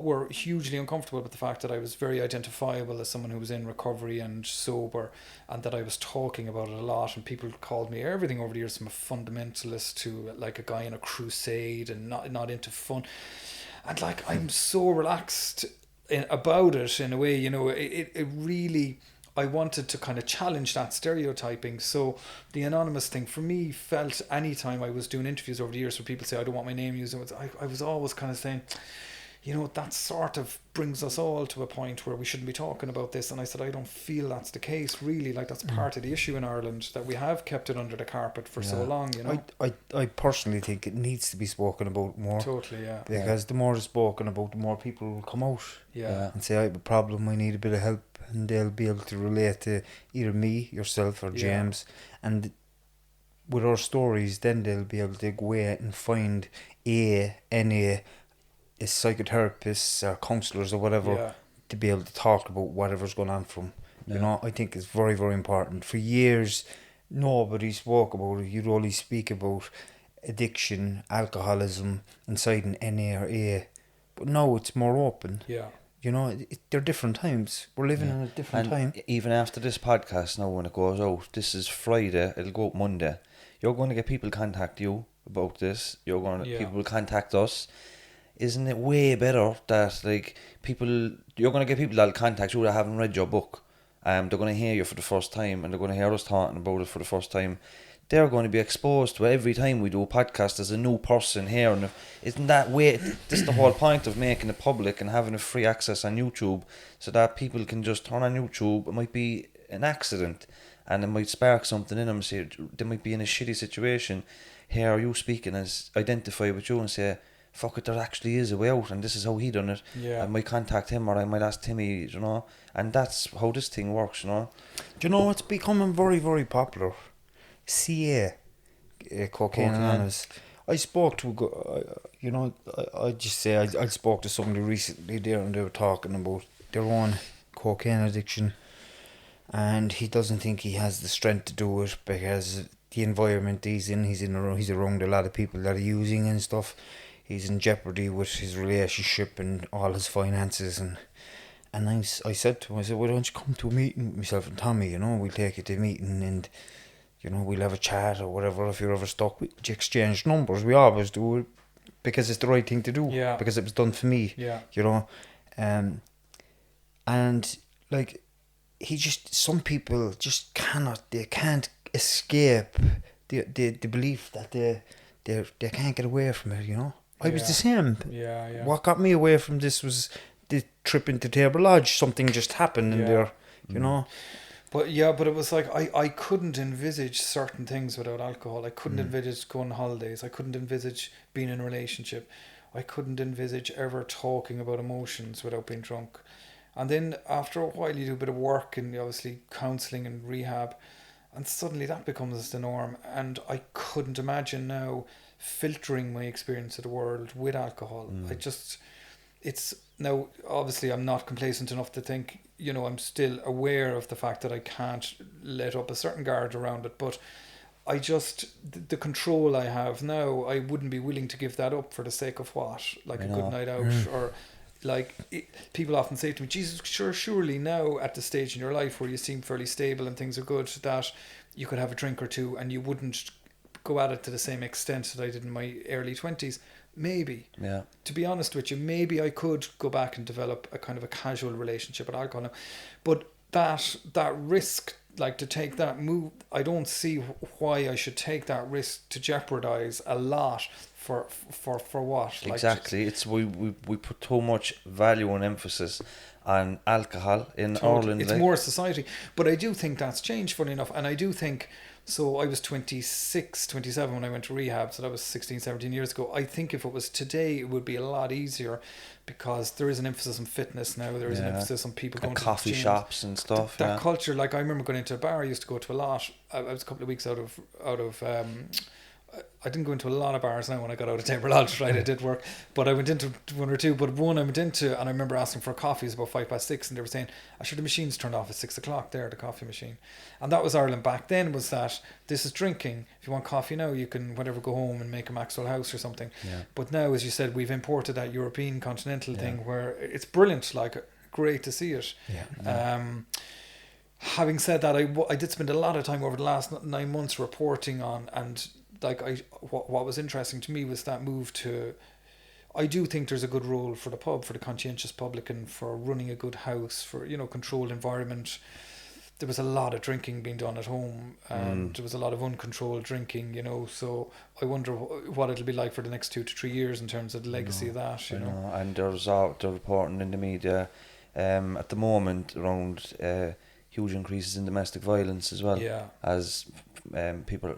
were hugely uncomfortable with the fact that I was very identifiable as someone who was in recovery and sober, and that I was talking about it a lot, and people called me everything over the years, from a fundamentalist to like a guy in a crusade and not into fun. And like, I'm so relaxed about it in a way, you know, it really... I wanted to kind of challenge that stereotyping. So the anonymous thing for me felt, anytime I was doing interviews over the years where people say, I don't want my name used, I was always kind of saying, you know, that sort of brings us all to a point where we shouldn't be talking about this. And I said, I don't feel that's the case, really. Like, that's part of the issue in Ireland, that we have kept it under the carpet for so long, you know. I personally think it needs to be spoken about more. Totally, yeah. Because the more it's spoken about, the more people will come out and say, I have a problem, I need a bit of help. And they'll be able to relate to either me, yourself, or James. And with our stories, then they'll be able to go out and find a psychotherapists or counsellors or whatever to be able to talk about whatever's going on from. You know, I think it's very, very important. For years, nobody spoke about it. You'd only speak about addiction, alcoholism inside an NA or A. But now it's more open. Yeah. You know, they're different times. We're living in a different time. Even after this podcast now, when it goes out, this is Friday, it'll go out Monday. You're going to get people contact you about this. People will contact us. Isn't it way better that, like, you're going to get people that'll contact you that haven't read your book. They're going to hear you for the first time, and they're going to hear us talking about it for the first time. They're going to be exposed to it every time we do a podcast as a new person here. And isn't that way? This is the whole point of making it public and having a free access on YouTube, so that people can just turn on YouTube. It might be an accident, and it might spark something in them. Say they might be in a shitty situation. Here you speaking, as identify with you and say, fuck it, there actually is a way out, and this is how he done it. I might contact him, or I might ask Timmy, you know. And that's how this thing works, you know. Do you know what's becoming very, very popular? CA, Cocaine Anonymous. I spoke to, you know, I just say I spoke to somebody recently there, and they were talking about their own cocaine addiction, and he doesn't think he has the strength to do it because the environment he's around a lot of people that are using and stuff. He's in jeopardy with his relationship and all his finances, and I said to him, I said, why don't you come to a meeting with myself and Tommy, you know, we'll take you to a meeting, and you know, we'll have a chat or whatever. If you're ever stuck, we exchange numbers. We always do it because it's the right thing to do. Yeah. Because it was done for me. Yeah. You know, and like, some people just can't escape the belief that they can't get away from it. You know, I was the same. Yeah. What got me away from this was the trip into Table Lodge. Something just happened in there. You know. But it was like I couldn't envisage certain things without alcohol. I couldn't envisage going on holidays. I couldn't envisage being in a relationship. I couldn't envisage ever talking about emotions without being drunk. And then after a while you do a bit of work and obviously counselling and rehab, and suddenly that becomes the norm. And I couldn't imagine now filtering my experience of the world with alcohol. It's now, obviously I'm not complacent enough to think, you know, I'm still aware of the fact that I can't let up a certain guard around it, but I just, the control I have now, I wouldn't be willing to give that up for the sake of what? Like a good night out, or people often say to me, Jesus, surely now at the stage in your life where you seem fairly stable and things are good, that you could have a drink or two and you wouldn't go at it to the same extent that I did in my early 20s. Maybe. Yeah. To be honest with you, maybe I could go back and develop a kind of a casual relationship with alcohol now. But that risk, like to take that move, I don't see why I should take that risk to jeopardize a lot for what? Exactly. It's we put too much value and emphasis on alcohol in Ireland. It's more society. But I do think that's changed, funny enough. And I do think, so I was 26, 27 when I went to rehab, so that was 16, 17 years ago. I think if it was today, it would be a lot easier because there is an emphasis on fitness now. There is an emphasis on people going to coffee shops and stuff. That culture, like I remember going into a bar I used to go to a lot. I was a couple of weeks out of I didn't go into a lot of bars now when I got out of Timber Lodge, right? I did work, but I went into one or two. But one I went into, and I remember asking for a coffee. It was about 6:05, and they were saying, "I sure the machine's turned off at 6 o'clock there, the coffee machine." And that was Ireland back then. Was that this is drinking? If you want coffee now, you can whatever go home and make a Maxwell House or something. Yeah. But now, as you said, we've imported that European continental thing where it's brilliant. Like great to see it. Yeah. Having said that, I did spend a lot of time over the last 9 months reporting on and. Like what was interesting to me was that move to. I do think there's a good role for the pub, for the conscientious publican, for running a good house, for controlled environment. There was a lot of drinking being done at home, and there was a lot of uncontrolled drinking. So I wonder what it'll be like for the next 2 to 3 years in terms of the legacy of that. You know, and there's they're reporting in the media, at the moment around huge increases in domestic violence as well. Yeah. As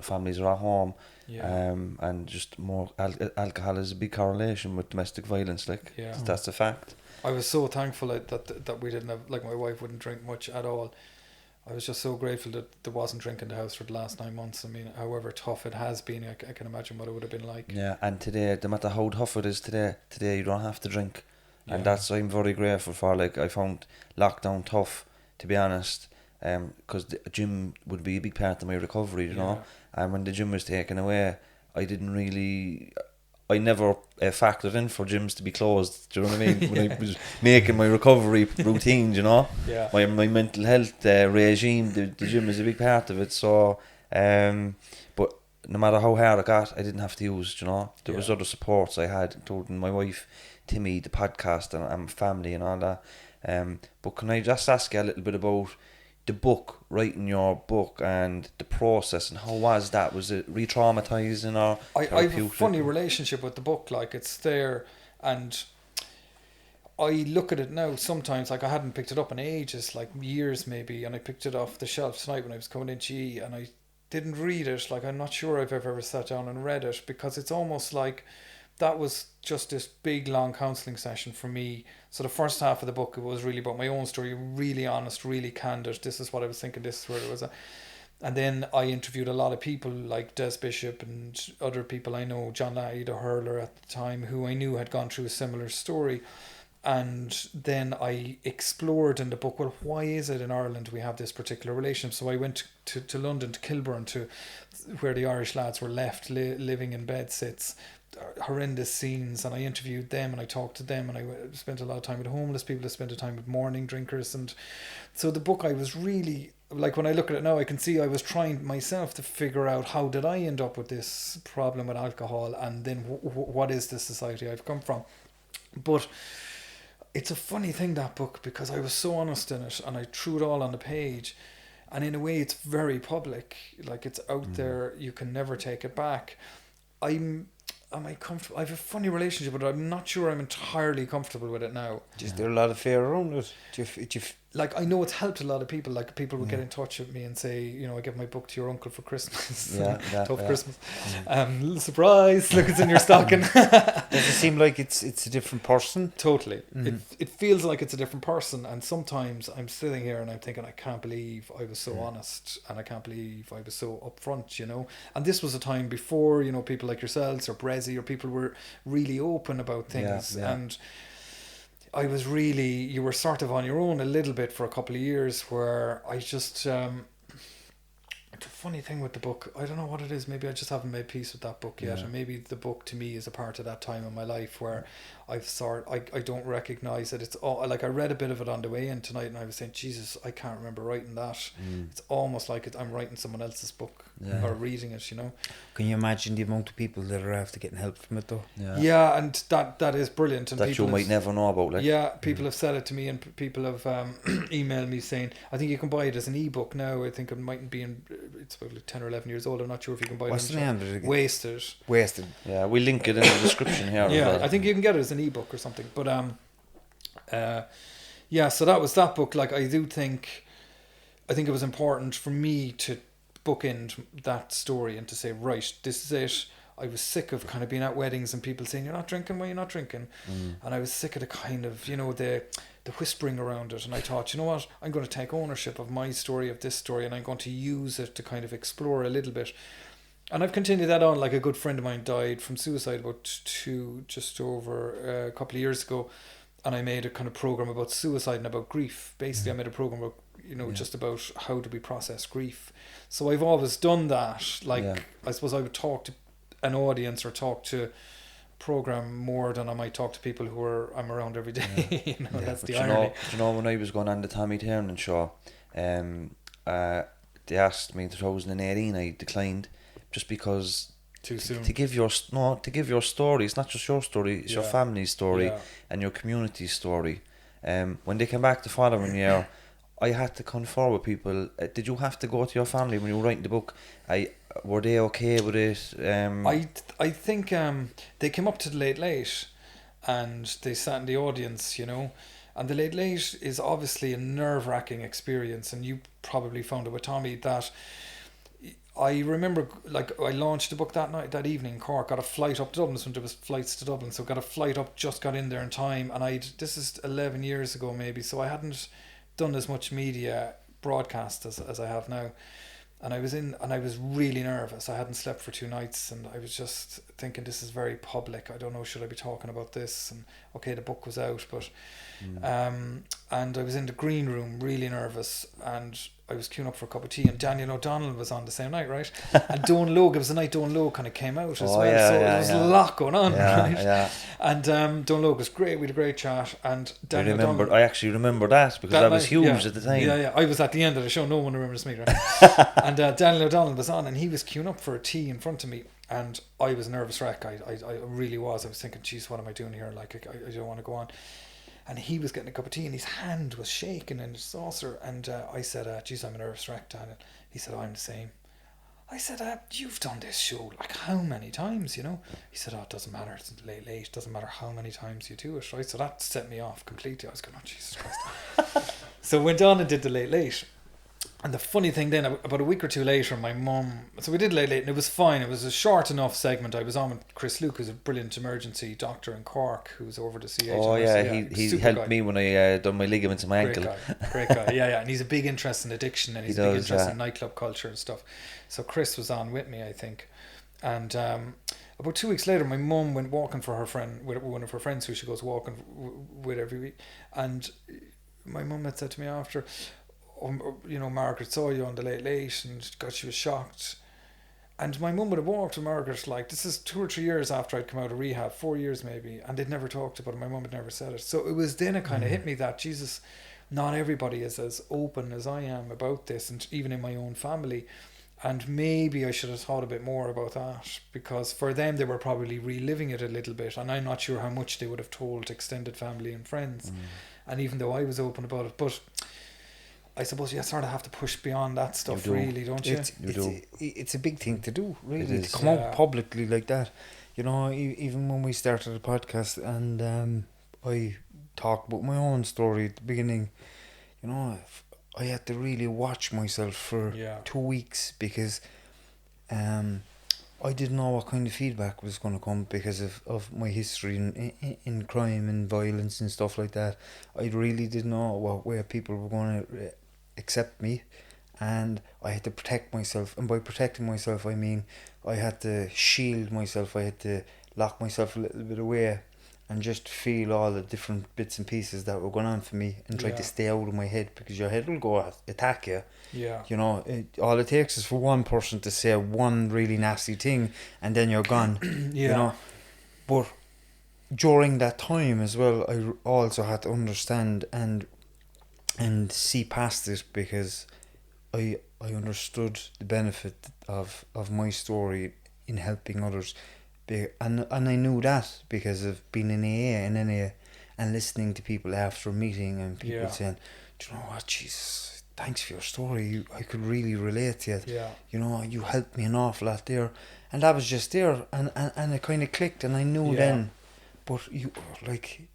families are at home. Yeah. And just more alcohol has a big correlation with domestic violence. That's a fact. I was so thankful that we didn't have, like, my wife wouldn't drink much at all. I was just so grateful that there wasn't drink in the house for the last 9 months. I mean, however tough it has been, I can imagine what it would have been like. Yeah, and today, no matter how tough it is today you don't have to drink, and that's I'm very grateful for. Like, I found lockdown tough, to be honest. Because the gym would be a big part of my recovery, you know. And when the gym was taken away, I never factored in for gyms to be closed. Do you know what I mean? When I was making my recovery routines, you know. Yeah. My mental health regime, the gym is a big part of it. So, but no matter how hard I got, I didn't have to use. You know, there was other supports I had, including my wife, Timmy, the podcast, and family, and all that. But can I just ask you a little bit about the book, writing your book, and the process, and how was that? Was it re-traumatizing or I have a funny relationship with the book. Like, it's there, and I look at it now sometimes, like I hadn't picked it up in ages, like years maybe, and I picked it off the shelf tonight when I was coming in GE, and I didn't read it. Like, I'm not sure I've ever sat down and read it, because it's almost like that was just this big long counselling session for me. So the first half of the book, it was really about my own story, really honest, really candid. This is what I was thinking, this is where it was at. And then I interviewed a lot of people like Des Bishop and other people I know, John Lahey, the hurler at the time, who I knew had gone through a similar story. And then I explored in the book, well, why is it in Ireland we have this particular relationship? So I went to London, to Kilburn, to where the Irish lads were left living in bedsits. Horrendous scenes, and I interviewed them and I talked to them, and I spent a lot of time with homeless people, I spent a time with morning drinkers. And so the book, I was really, like, when I look at it now, I can see I was trying myself to figure out how did I end up with this problem with alcohol, and then what is the society I've come from. But it's a funny thing, that book, because I was so honest in it and I threw it all on the page, and in a way it's very public, like it's out there, you can never take it back. Am I comfortable? I have a funny relationship with it. I'm not sure I'm entirely comfortable with it now. Is there a lot of fear around it? Like, I know it's helped a lot of people. Like, people would get in touch with me and say, I give my book to your uncle for Christmas. Tough Christmas. Little surprise, look, it's in your stocking. Does it seem like it's a different person? Totally. It feels like it's a different person, and sometimes I'm sitting here and I'm thinking, I can't believe I was so honest, and I can't believe I was so upfront, And this was a time before, people like yourselves or Brezzy or people were really open about things. And I was really, you were sort of on your own a little bit for a couple of years, where I just The funny thing with the book, I don't know what it is. Maybe I just haven't made peace with that book yet, and maybe the book to me is a part of that time in my life where I don't recognize it. It's all like I read a bit of it on the way in tonight, and I was saying, Jesus, I can't remember writing that. It's almost like I'm writing someone else's book or reading it. You know. Can you imagine the amount of people that are after getting help from it though? Yeah, and that is brilliant. And that you might never know about. Like. Yeah, people have said it to me, and people have emailed me saying, I think you can buy it as an ebook now. I think it mightn't be in. It's about like 10 or 11 years old. I'm not sure if you can buy What's it. What's the name of it again? Wasted. Yeah, we'll link it in the description here. Yeah, as well. I think you can get it as an ebook or something. But yeah, so that was that book. Like I think it was important for me to bookend that story and to say, right, this is it. I was sick of kind of being at weddings and people saying, you're not drinking, why you're not drinking? And I was sick of the kind of, you know, the whispering around it. And I thought, you know what, I'm going to take ownership of my story, of this story, and I'm going to use it to kind of explore a little bit. And I've continued that on. Like a good friend of mine died from suicide about just over a couple of years ago. And I made a kind of program about suicide and about grief. Basically, I made a program about, you know, just about how do we process grief. So I've always done that. Like, I suppose I would talk to an audience or talk to program more than I might talk to people who I'm around every day. You know, that's the irony. You know, when I was going on the Tommy Tiernan show, they asked me in 2018, I declined just because too soon to give your story. It's not just your story; it's your family's story and your community's story. When they came back the following year, I had to confer with people. Did you have to go to your family when you were writing the book? Were they okay with it? I think they came up to the late and they sat in the audience, you know. And the late is obviously a nerve-wracking experience, and you probably found it with Tommy that. I remember, like, I launched the book that evening in Cork, got a flight up to Dublin, so there was flights to Dublin, so got a flight up, just got in there in time, and this is 11 years ago maybe, so I hadn't done as much media broadcast as I have now. And I was really nervous. I hadn't slept for 2 nights, and I was just thinking, this is very public. I don't know, should I be talking about this? And okay, the book was out, but and I was in the green room, really nervous, and I was queuing up for a cup of tea, and Daniel O'Donnell was on the same night, right? And Don Logue, it was the night Don Logue kind of came out as well, so there was a lot going on, right? Yeah. And Don Logue was great. We had a great chat, and Daniel O'Donnell. I actually remember that because that was huge at the time. Yeah. I was at the end of the show. No one remembers me, right? And Daniel O'Donnell was on, and he was queuing up for a tea in front of me, and I was a nervous wreck. I really was. I was thinking, geez, what am I doing here? Like, I don't want to go on. And he was getting a cup of tea, and his hand was shaking in his saucer. And I said, geez, I'm a nervous wreck, Daniel. He said, I'm the same. I said, you've done this show like how many times, you know? He said, it doesn't matter. It's late. It doesn't matter how many times you do it, right? So that set me off completely. I was going, oh, Jesus Christ. So went on and did the late. And the funny thing then, about a week or two later, my mum... So we did late, and it was fine. It was a short enough segment. I was on with Chris Luke, who's a brilliant emergency doctor in Cork, who's over the CH. Oh, yeah, he helped me when I done my ligaments in my ankle. Great guy, yeah. And he's a big interest in addiction, and he's a big interest in nightclub culture and stuff. So Chris was on with me, I think. And about 2 weeks later, my mum went walking for her friend, with one of her friends who she goes walking with every week. And my mum had said to me after... you know, Margaret saw you on the late, and God, she was shocked. And my mum would have walked with Margaret, like, this is 2 or 3 years after I'd come out of rehab, 4 years maybe, and they'd never talked about it. My mum had never said it. So it was then it kind of hit me that, Jesus, not everybody is as open as I am about this, and even in my own family. And maybe I should have thought a bit more about that, because for them they were probably reliving it a little bit, and I'm not sure how much they would have told extended family and friends. And even though I was open about it, but I suppose you sort of have to push beyond that stuff, really, don't you? It's a big thing to do, really, to come out publicly like that. You know, even when we started the podcast and I talked about my own story at the beginning, you know, I had to really watch myself for 2 weeks because I didn't know what kind of feedback was going to come because of my history in crime and violence and stuff like that. I really didn't know what way people were going to accept me, and I had to protect myself. And by protecting myself, I mean I had to shield myself. I had to lock myself a little bit away, and just feel all the different bits and pieces that were going on for me, and try to stay out of my head, because your head will go attack you. Yeah. You know, all it takes is for one person to say one really nasty thing, and then you're gone. You know, but during that time as well, I also had to understand and see past it, because I understood the benefit of my story in helping others, and I knew that because of being in AA and listening to people after a meeting, and people saying, "Do you know what, Jesus, thanks for your story. I could really relate to it. Yeah. You know, you helped me an awful lot there." And that was just there, and it kind of clicked, and I knew then. But you, like,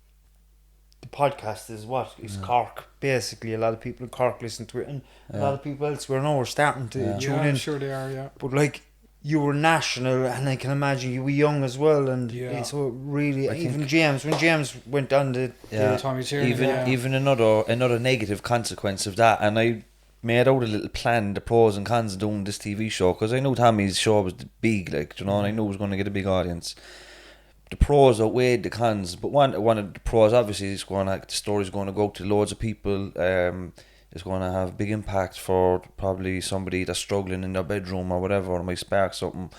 the podcast is what? It's Cork. Basically, a lot of people in Cork listen to it, and a lot of people elsewhere now are starting to tune in. I'm sure they are, yeah. But, like, you were national, and I can imagine you were young as well, and so really, even James, when James went on the Tommy Tierney, even another negative consequence of that, and I made out a little plan, the pros and cons of doing this TV show, because I knew Tommy's show was big, like, you know, and I knew it was going to get a big audience. The pros outweighed the cons, but one of the pros obviously is the story's going to go to loads of people. It's going to have a big impact for probably somebody that's struggling in their bedroom or whatever, or it might spark something.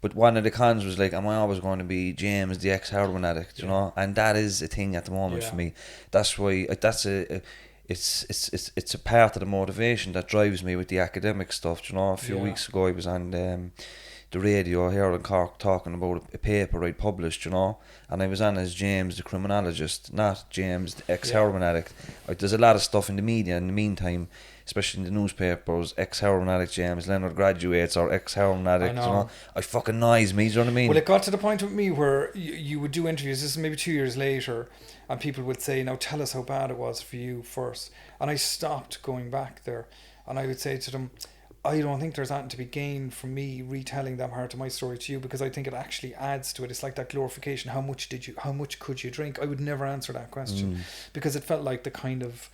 But one of the cons was like, am I always going to be James, the ex-heroin addict, you know? And that is a thing at the moment for me. That's why it's a part of the motivation that drives me with the academic stuff. You know, a few weeks ago I was on the radio here in Cork talking about a paper I'd published, you know, and I was on as James the criminologist, not James the ex-heroin addict. There's a lot of stuff in the media in the meantime, especially in the newspapers, ex-heroin addict James Leonard graduates, or ex-heroin addict, you know. I fucking noise me, do you know what I mean? Well, it got to the point with me where you would do interviews, this is maybe 2 years later, and people would say, now tell us how bad it was for you first. And I stopped going back there, and I would say to them, I don't think there's anything to be gained from me retelling that part of my story to you, because I think it actually adds to it. It's like that glorification. How much could you drink? I would never answer that question because it felt like the kind of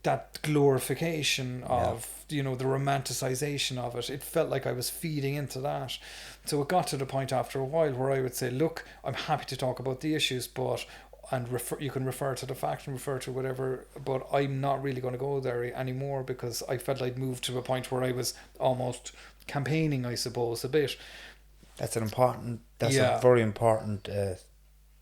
that glorification of, you know, the romanticization of it. It felt like I was feeding into that. So it got to the point after a while where I would say, look, I'm happy to talk about the issues, but you can refer to the fact and refer to whatever, but I'm not really going to go there anymore, because I felt I'd moved to a point where I was almost campaigning, I suppose, a bit. That's a very important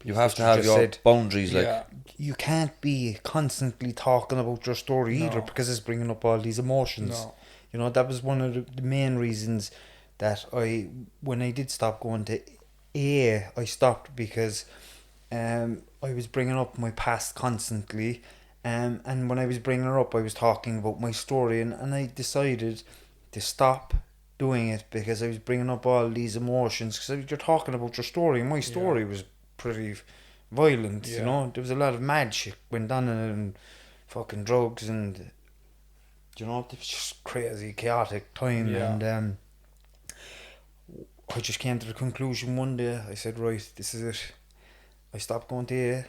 you have to have your boundaries, like you can't be constantly talking about your story either, because it's bringing up all these emotions. You know, that was one of the main reasons that when I did stop going to AA, I stopped, because I was bringing up my past constantly, and when I was bringing her up, I was talking about my story, and I decided to stop doing it, because I was bringing up all these emotions, because you're talking about your story, and my story was pretty violent, you know. There was a lot of mad shit went on in it, and fucking drugs, and, you know, it was just crazy, chaotic time, and I just came to the conclusion one day. I said, right, this is it. I stopped going to AA,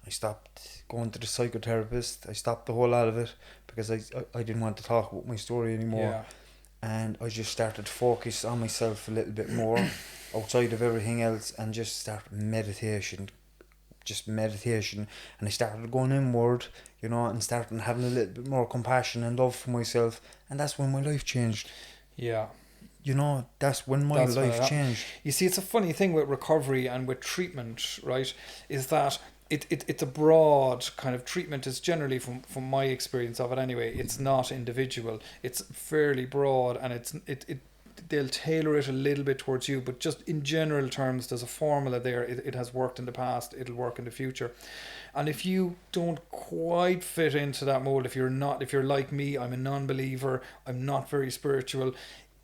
I stopped going to the psychotherapist, I stopped the whole lot of it, because I didn't want to talk about my story anymore, and I just started to focus on myself a little bit more outside of everything else, and just start meditation, and I started going inward, you know, and started having a little bit more compassion and love for myself, and that's when my life changed. You know, that's when my life changed. You see, it's a funny thing with recovery and with treatment, right, is that it's a broad kind of treatment. Is generally, from my experience of it anyway, it's not individual. It's fairly broad, and they'll tailor it a little bit towards you, but just in general terms, there's a formula there. It has worked in the past, it'll work in the future. And if you don't quite fit into that mold, if you're like me, I'm a non-believer, I'm not very spiritual,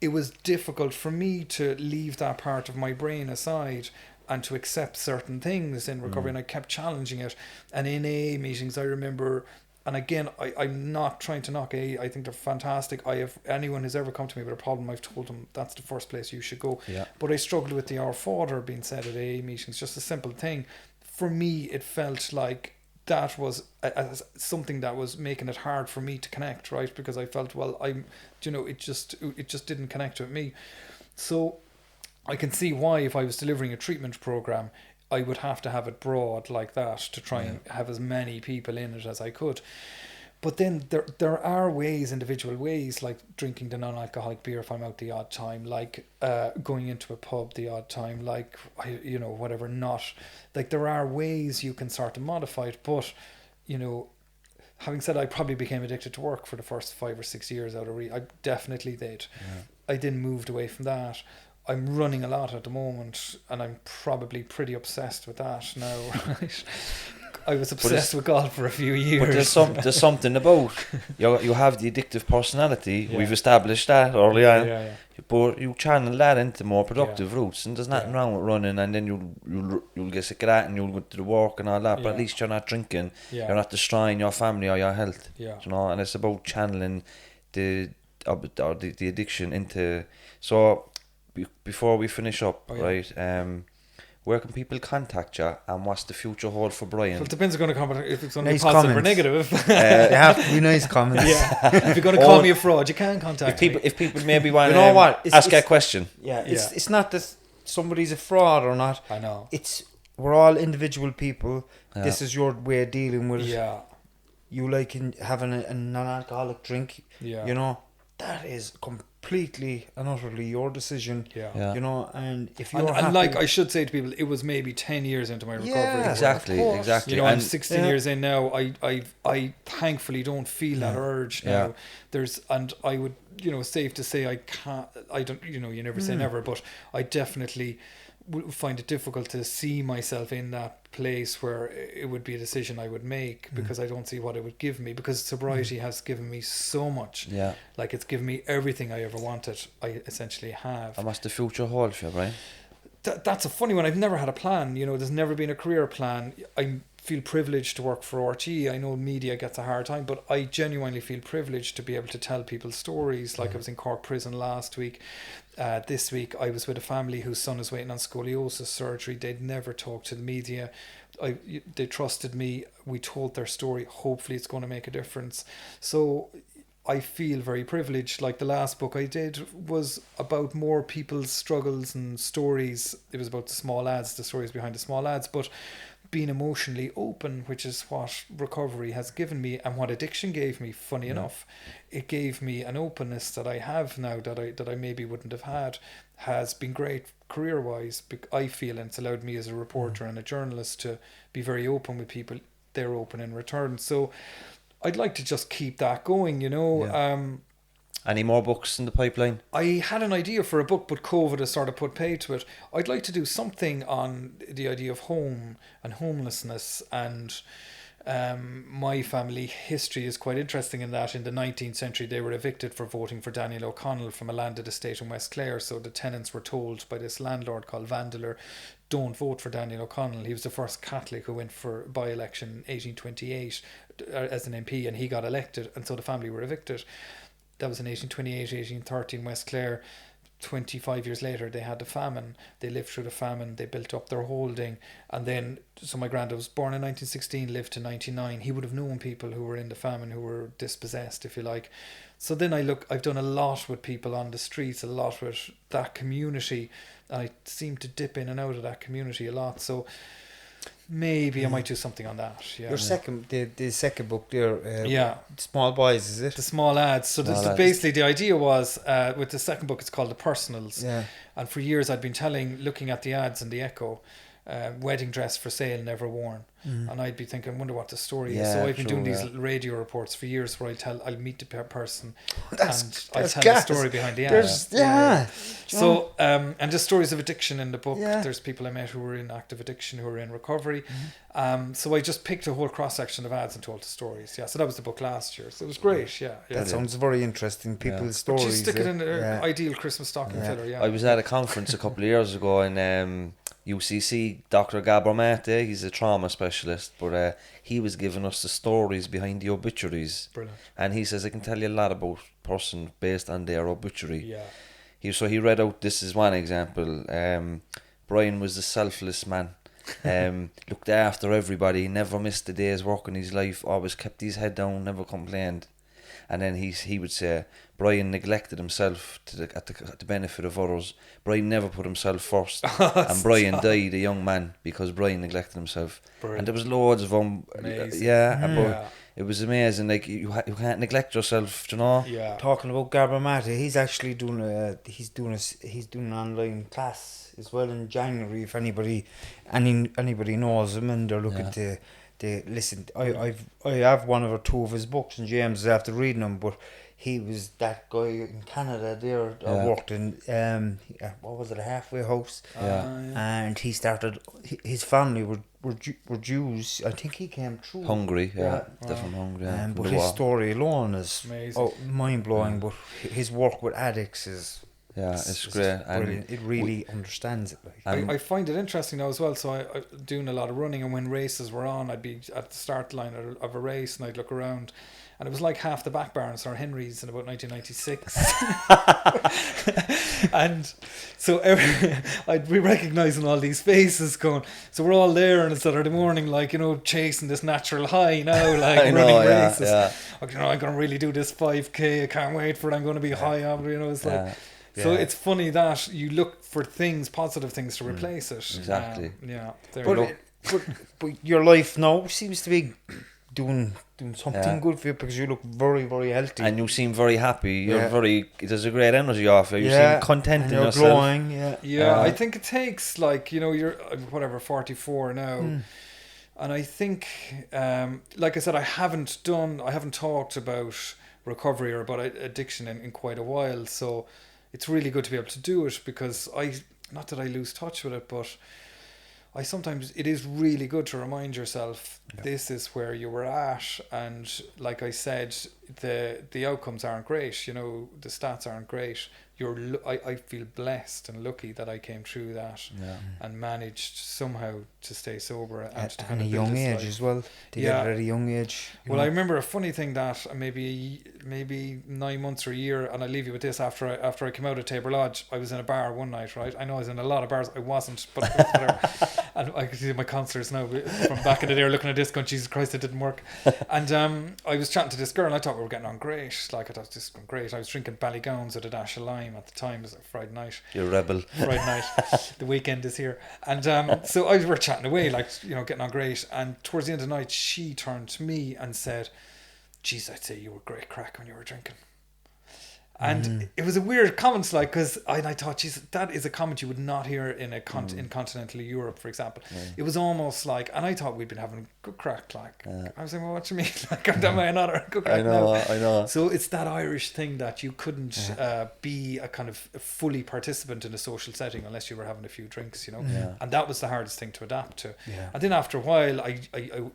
it was difficult for me to leave that part of my brain aside and to accept certain things in recovery, and I kept challenging it. And in AA meetings, I remember, and again, I'm not trying to knock AA, I think they're fantastic. Anyone who's ever come to me with a problem, I've told them that's the first place you should go. But I struggled with the Our Father being said at AA meetings, just a simple thing. For me, it felt like that was something that was making it hard for me to connect, right? Because I felt, well, it just didn't connect with me. So I can see why, if I was delivering a treatment program, I would have to have it broad like that to try and have as many people in it as I could. But then there are ways, individual ways, like drinking the non-alcoholic beer if I'm out the odd time, like going into a pub the odd time, like, you know, whatever, not. Like, there are ways you can sort of modify it, but, you know, having said, I probably became addicted to work for the first 5 or 6 years out of I definitely did. Yeah. I then moved away from that. I'm running a lot at the moment, and I'm probably pretty obsessed with that now, right? I was obsessed with golf for a few years. But there's something about you have the addictive personality. Yeah. We've established that early on. Yeah. But you channel that into more productive routes, and there's nothing wrong with running. And then you'll get sick of that, and you'll go to the work and all that. But at least you're not drinking. Yeah. You're not destroying your family or your health. Yeah. You know, and it's about channeling the addiction into. So before we finish up, right? Where can people contact you, and what's the future hold for Brian? Well, it depends if it's going to be positive or negative. They have to be nice comments. If you're going to call me a fraud, you can contact me. If people maybe want to ask a question. It's not that somebody's a fraud or not. I know. We're all individual people. Yeah. This is your way of dealing with it. Yeah. You like having a non-alcoholic drink. Yeah. You know, that is completely and utterly your decision. Yeah. You know, and if you're happy, like I should say to people, it was maybe 10 years into my recovery. Yeah, exactly. You know, I'm 16 years in now. I thankfully don't feel that urge now. And I would, you know, safe to say I don't, you know, you never say never, but I definitely find it difficult to see myself in that place where it would be a decision I would make, because I don't see what it would give me, because sobriety has given me so much. Yeah. Like, it's given me everything I ever wanted. I essentially have. And what's the future hold for you, Brian? That's a funny one. I've never had a plan. You know, there's never been a career plan. I feel privileged to work for RTE. I know media gets a hard time, but I genuinely feel privileged to be able to tell people stories. Like, I was in Cork prison last week. This week I was with a family whose son is waiting on scoliosis surgery. They'd never talked to the media. They trusted me. We told their story. Hopefully it's going to make a difference. So I feel very privileged. Like, the last book I did was about more people's struggles and stories. It was about the small lads, the stories behind the small lads, but being emotionally open, which is what recovery has given me and what addiction gave me. Funny enough, it gave me an openness that I have now that I maybe wouldn't have had. Has been great career wise. I feel, and it's allowed me as a reporter and a journalist to be very open with people. They're open in return. So I'd like to just keep that going, you know. Yeah. Any more books in the pipeline? I had an idea for a book, but COVID has sort of put paid to it. I'd like to do something on the idea of home and homelessness, and my family history is quite interesting in that in the 19th century they were evicted for voting for Daniel O'Connell from a landed estate in West Clare. So the tenants were told by this landlord called Vandeleur, don't vote for Daniel O'Connell. He was the first Catholic who went for by-election in 1828 as an MP, and he got elected, and so the family were evicted. That was in 1828, 1830 in West Clare. 25 years later, they had the famine. They lived through the famine. They built up their holding. And then, so my granddad was born in 1916, lived to 99. He would have known people who were in the famine, who were dispossessed, if you like. So then I've done a lot with people on the streets, a lot with that community. And I seem to dip in and out of that community a lot. So maybe I might do something on that. Yeah. Your second, the second book there, Small Boys, is it? The Small Lads. So basically the idea was, with the second book, it's called The Personals. Yeah. And for years I'd been looking at the ads in the Echo, wedding dress for sale, never worn. And I'd be thinking, wonder what the story is. So I've been doing these radio reports for years where I'll meet the person and I'll tell the story behind the ad. So, and just stories of addiction in the book. Yeah. There's people I met who were in active addiction, who were in recovery. So I just picked a whole cross-section of ads and told the stories. Yeah, so that was the book last year. So it was great, That sounds very interesting, people's stories. But you stick it in an ideal Christmas stocking filler, I was at a conference a couple of years ago in UCC, Dr. Gabor Mate, he's a trauma specialist, but he was giving us the stories behind the obituaries. Brilliant. And he says, I can tell you a lot about a person based on their obituary. Yeah. He read out, this is one example, Brian was a selfless man, looked after everybody, never missed a day's work in his life, always kept his head down, never complained. And then he would say, Brian neglected himself at the benefit of others. Brian never put himself first. And Brian died a young man because Brian neglected himself. Brilliant. And there was loads of them. Amazing. But it was amazing. Like, you can't neglect yourself, you know? Yeah. Talking about Gabor Mate, he's actually doing an online class as well in January. If anybody knows him and they're looking to listen, I have one or two of his books, and James is after reading them. But he was that guy in Canada there. Worked in what was it, a halfway house? And he started. His family were Jews. I think he came through Hungry, different hungry. But his story alone is mind blowing. Mm. But his work with addicts is. Yeah, it's great. Brilliant. It really understands it. Like. I find it interesting now as well. So I doing a lot of running, and when races were on, I'd be at the start line of a race, and I'd look around, and it was like half the back barons are Henry's in about 1996. And so I'd be recognising all these faces going, so we're all there on a Saturday morning, like, you know, chasing this natural high now, like running races. Like, you know, I'm going to really do this 5K, I can't wait for it, I'm going to be high on, you know, it's like... So it's funny that you look for positive things to replace it. Exactly. But your life now seems to be doing something good for you, because you look very, very healthy. And you seem very happy. You're there's a great energy off you. You seem content and in you're yourself. glowing, I think it takes, like, you know, you're 44 now. And I think, like I said, I haven't talked about recovery or about addiction in quite a while. So it's really good to be able to do it, because not that I lose touch with it, but it is really good to remind yourself this is where you were at, and like I said, the outcomes aren't great, you know, the stats aren't great. I feel blessed and lucky that I came through that and managed somehow to stay sober at a young age as well. To get it at a young age. Well, I remember a funny thing that maybe 9 months or a year, and I'll leave you with this. After I came out of Tabor Lodge, I was in a bar one night, right? I know I was in a lot of bars. I wasn't, but whatever. And I can see my counsellors now from back in the day are looking at this going, Jesus Christ, it didn't work. And I was chatting to this girl, and I thought we were getting on great. Like, I thought this was going great. I was drinking Ballygowns with a dash of lime at the time. It was like Friday night. You're a rebel. Friday night. The weekend is here. And so we were chatting away, like, you know, getting on great. And towards the end of the night, she turned to me and said, geez, I'd say you were great crack when you were drinking. And it was a weird comment, like, because I thought, geez, that is a comment you would not hear in in continental Europe, for example. It was almost like, and I thought we'd been having good crack, like, I was like, well, what do you mean? Like, am I not having good crack now? I know. So it's that Irish thing that you couldn't be a kind of fully participant in a social setting unless you were having a few drinks, you know. And that was the hardest thing to adapt to. And then after a while,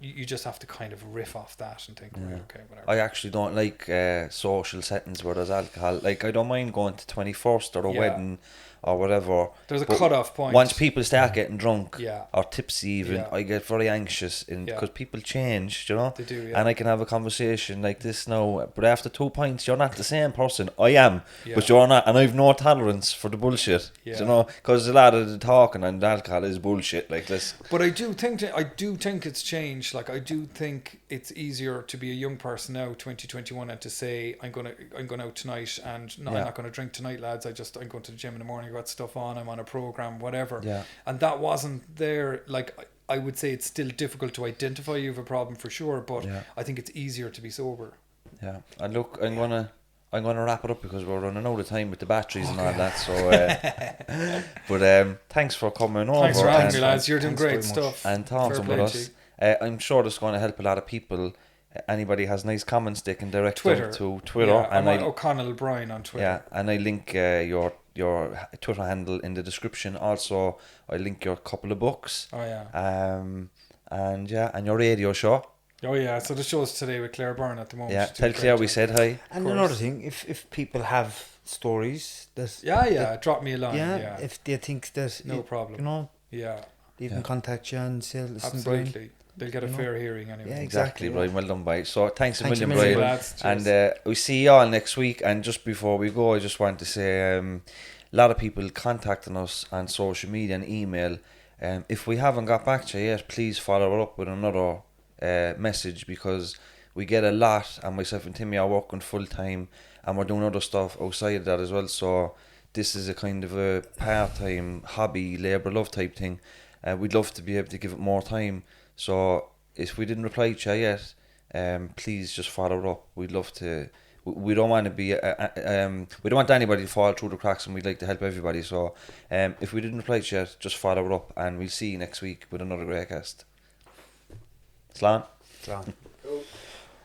you just have to kind of riff off that and think, right, okay, whatever. I actually don't like social settings where there's alcohol. Like, I don't mind going to 21st or a wedding or whatever. There's a cut-off point. Once people start getting drunk or tipsy even, I get very anxious because people change, you know. They do, and I can have a conversation like this now, but after 2 pints, you're not the same person. I am, but you're not, and I've no tolerance for the bullshit, you know, because a lot of the talking and the alcohol is bullshit like this. But I do think it's changed. Like, I do think it's easier to be a young person now, 2021, and to say, I'm going out tonight, and I'm not going to drink tonight, lads. I'm going to the gym in the morning, I've got stuff on, I'm on a program, whatever. And that wasn't there. Like, I would say it's still difficult to identify you have a problem for sure, but I think it's easier to be sober. And look, I'm gonna wrap it up because we're running out of time with the batteries and all that. So, but thanks for coming over. Thanks for having me, lads. You're doing great stuff and talking with us. I'm sure this is going to help a lot of people. Anybody has nice comments, they can direct them to Twitter. And I'm O Connell Brian on Twitter. Yeah, and I link your Twitter handle in the description. Also, I link your couple of books. And your radio show. So the show's today with Claire Byrne at the moment. Tell Claire we said hi. And another thing, if people have stories that drop me a line. If they think that no problem, you know, they can contact you and say, listen, absolutely. Brian, they'll get a fair hearing anyway. Yeah, exactly, Brian. Well done, bye. So thanks a million, Brian. Lads, and we see you all next week. And just before we go, I just want to say, a lot of people contacting us on social media and email. If we haven't got back to you yet, please follow up with another message, because we get a lot, and myself and Timmy are working full time, and we're doing other stuff outside of that as well. So this is a kind of a part-time hobby, labour love type thing. We'd love to be able to give it more time. So if we didn't reply to you yet, please just follow up. We'd love to. We don't want to be. We don't want anybody to fall through the cracks, and we'd like to help everybody. So if we didn't reply to you yet, just follow up, and we'll see you next week with another great guest. Slán. Slán.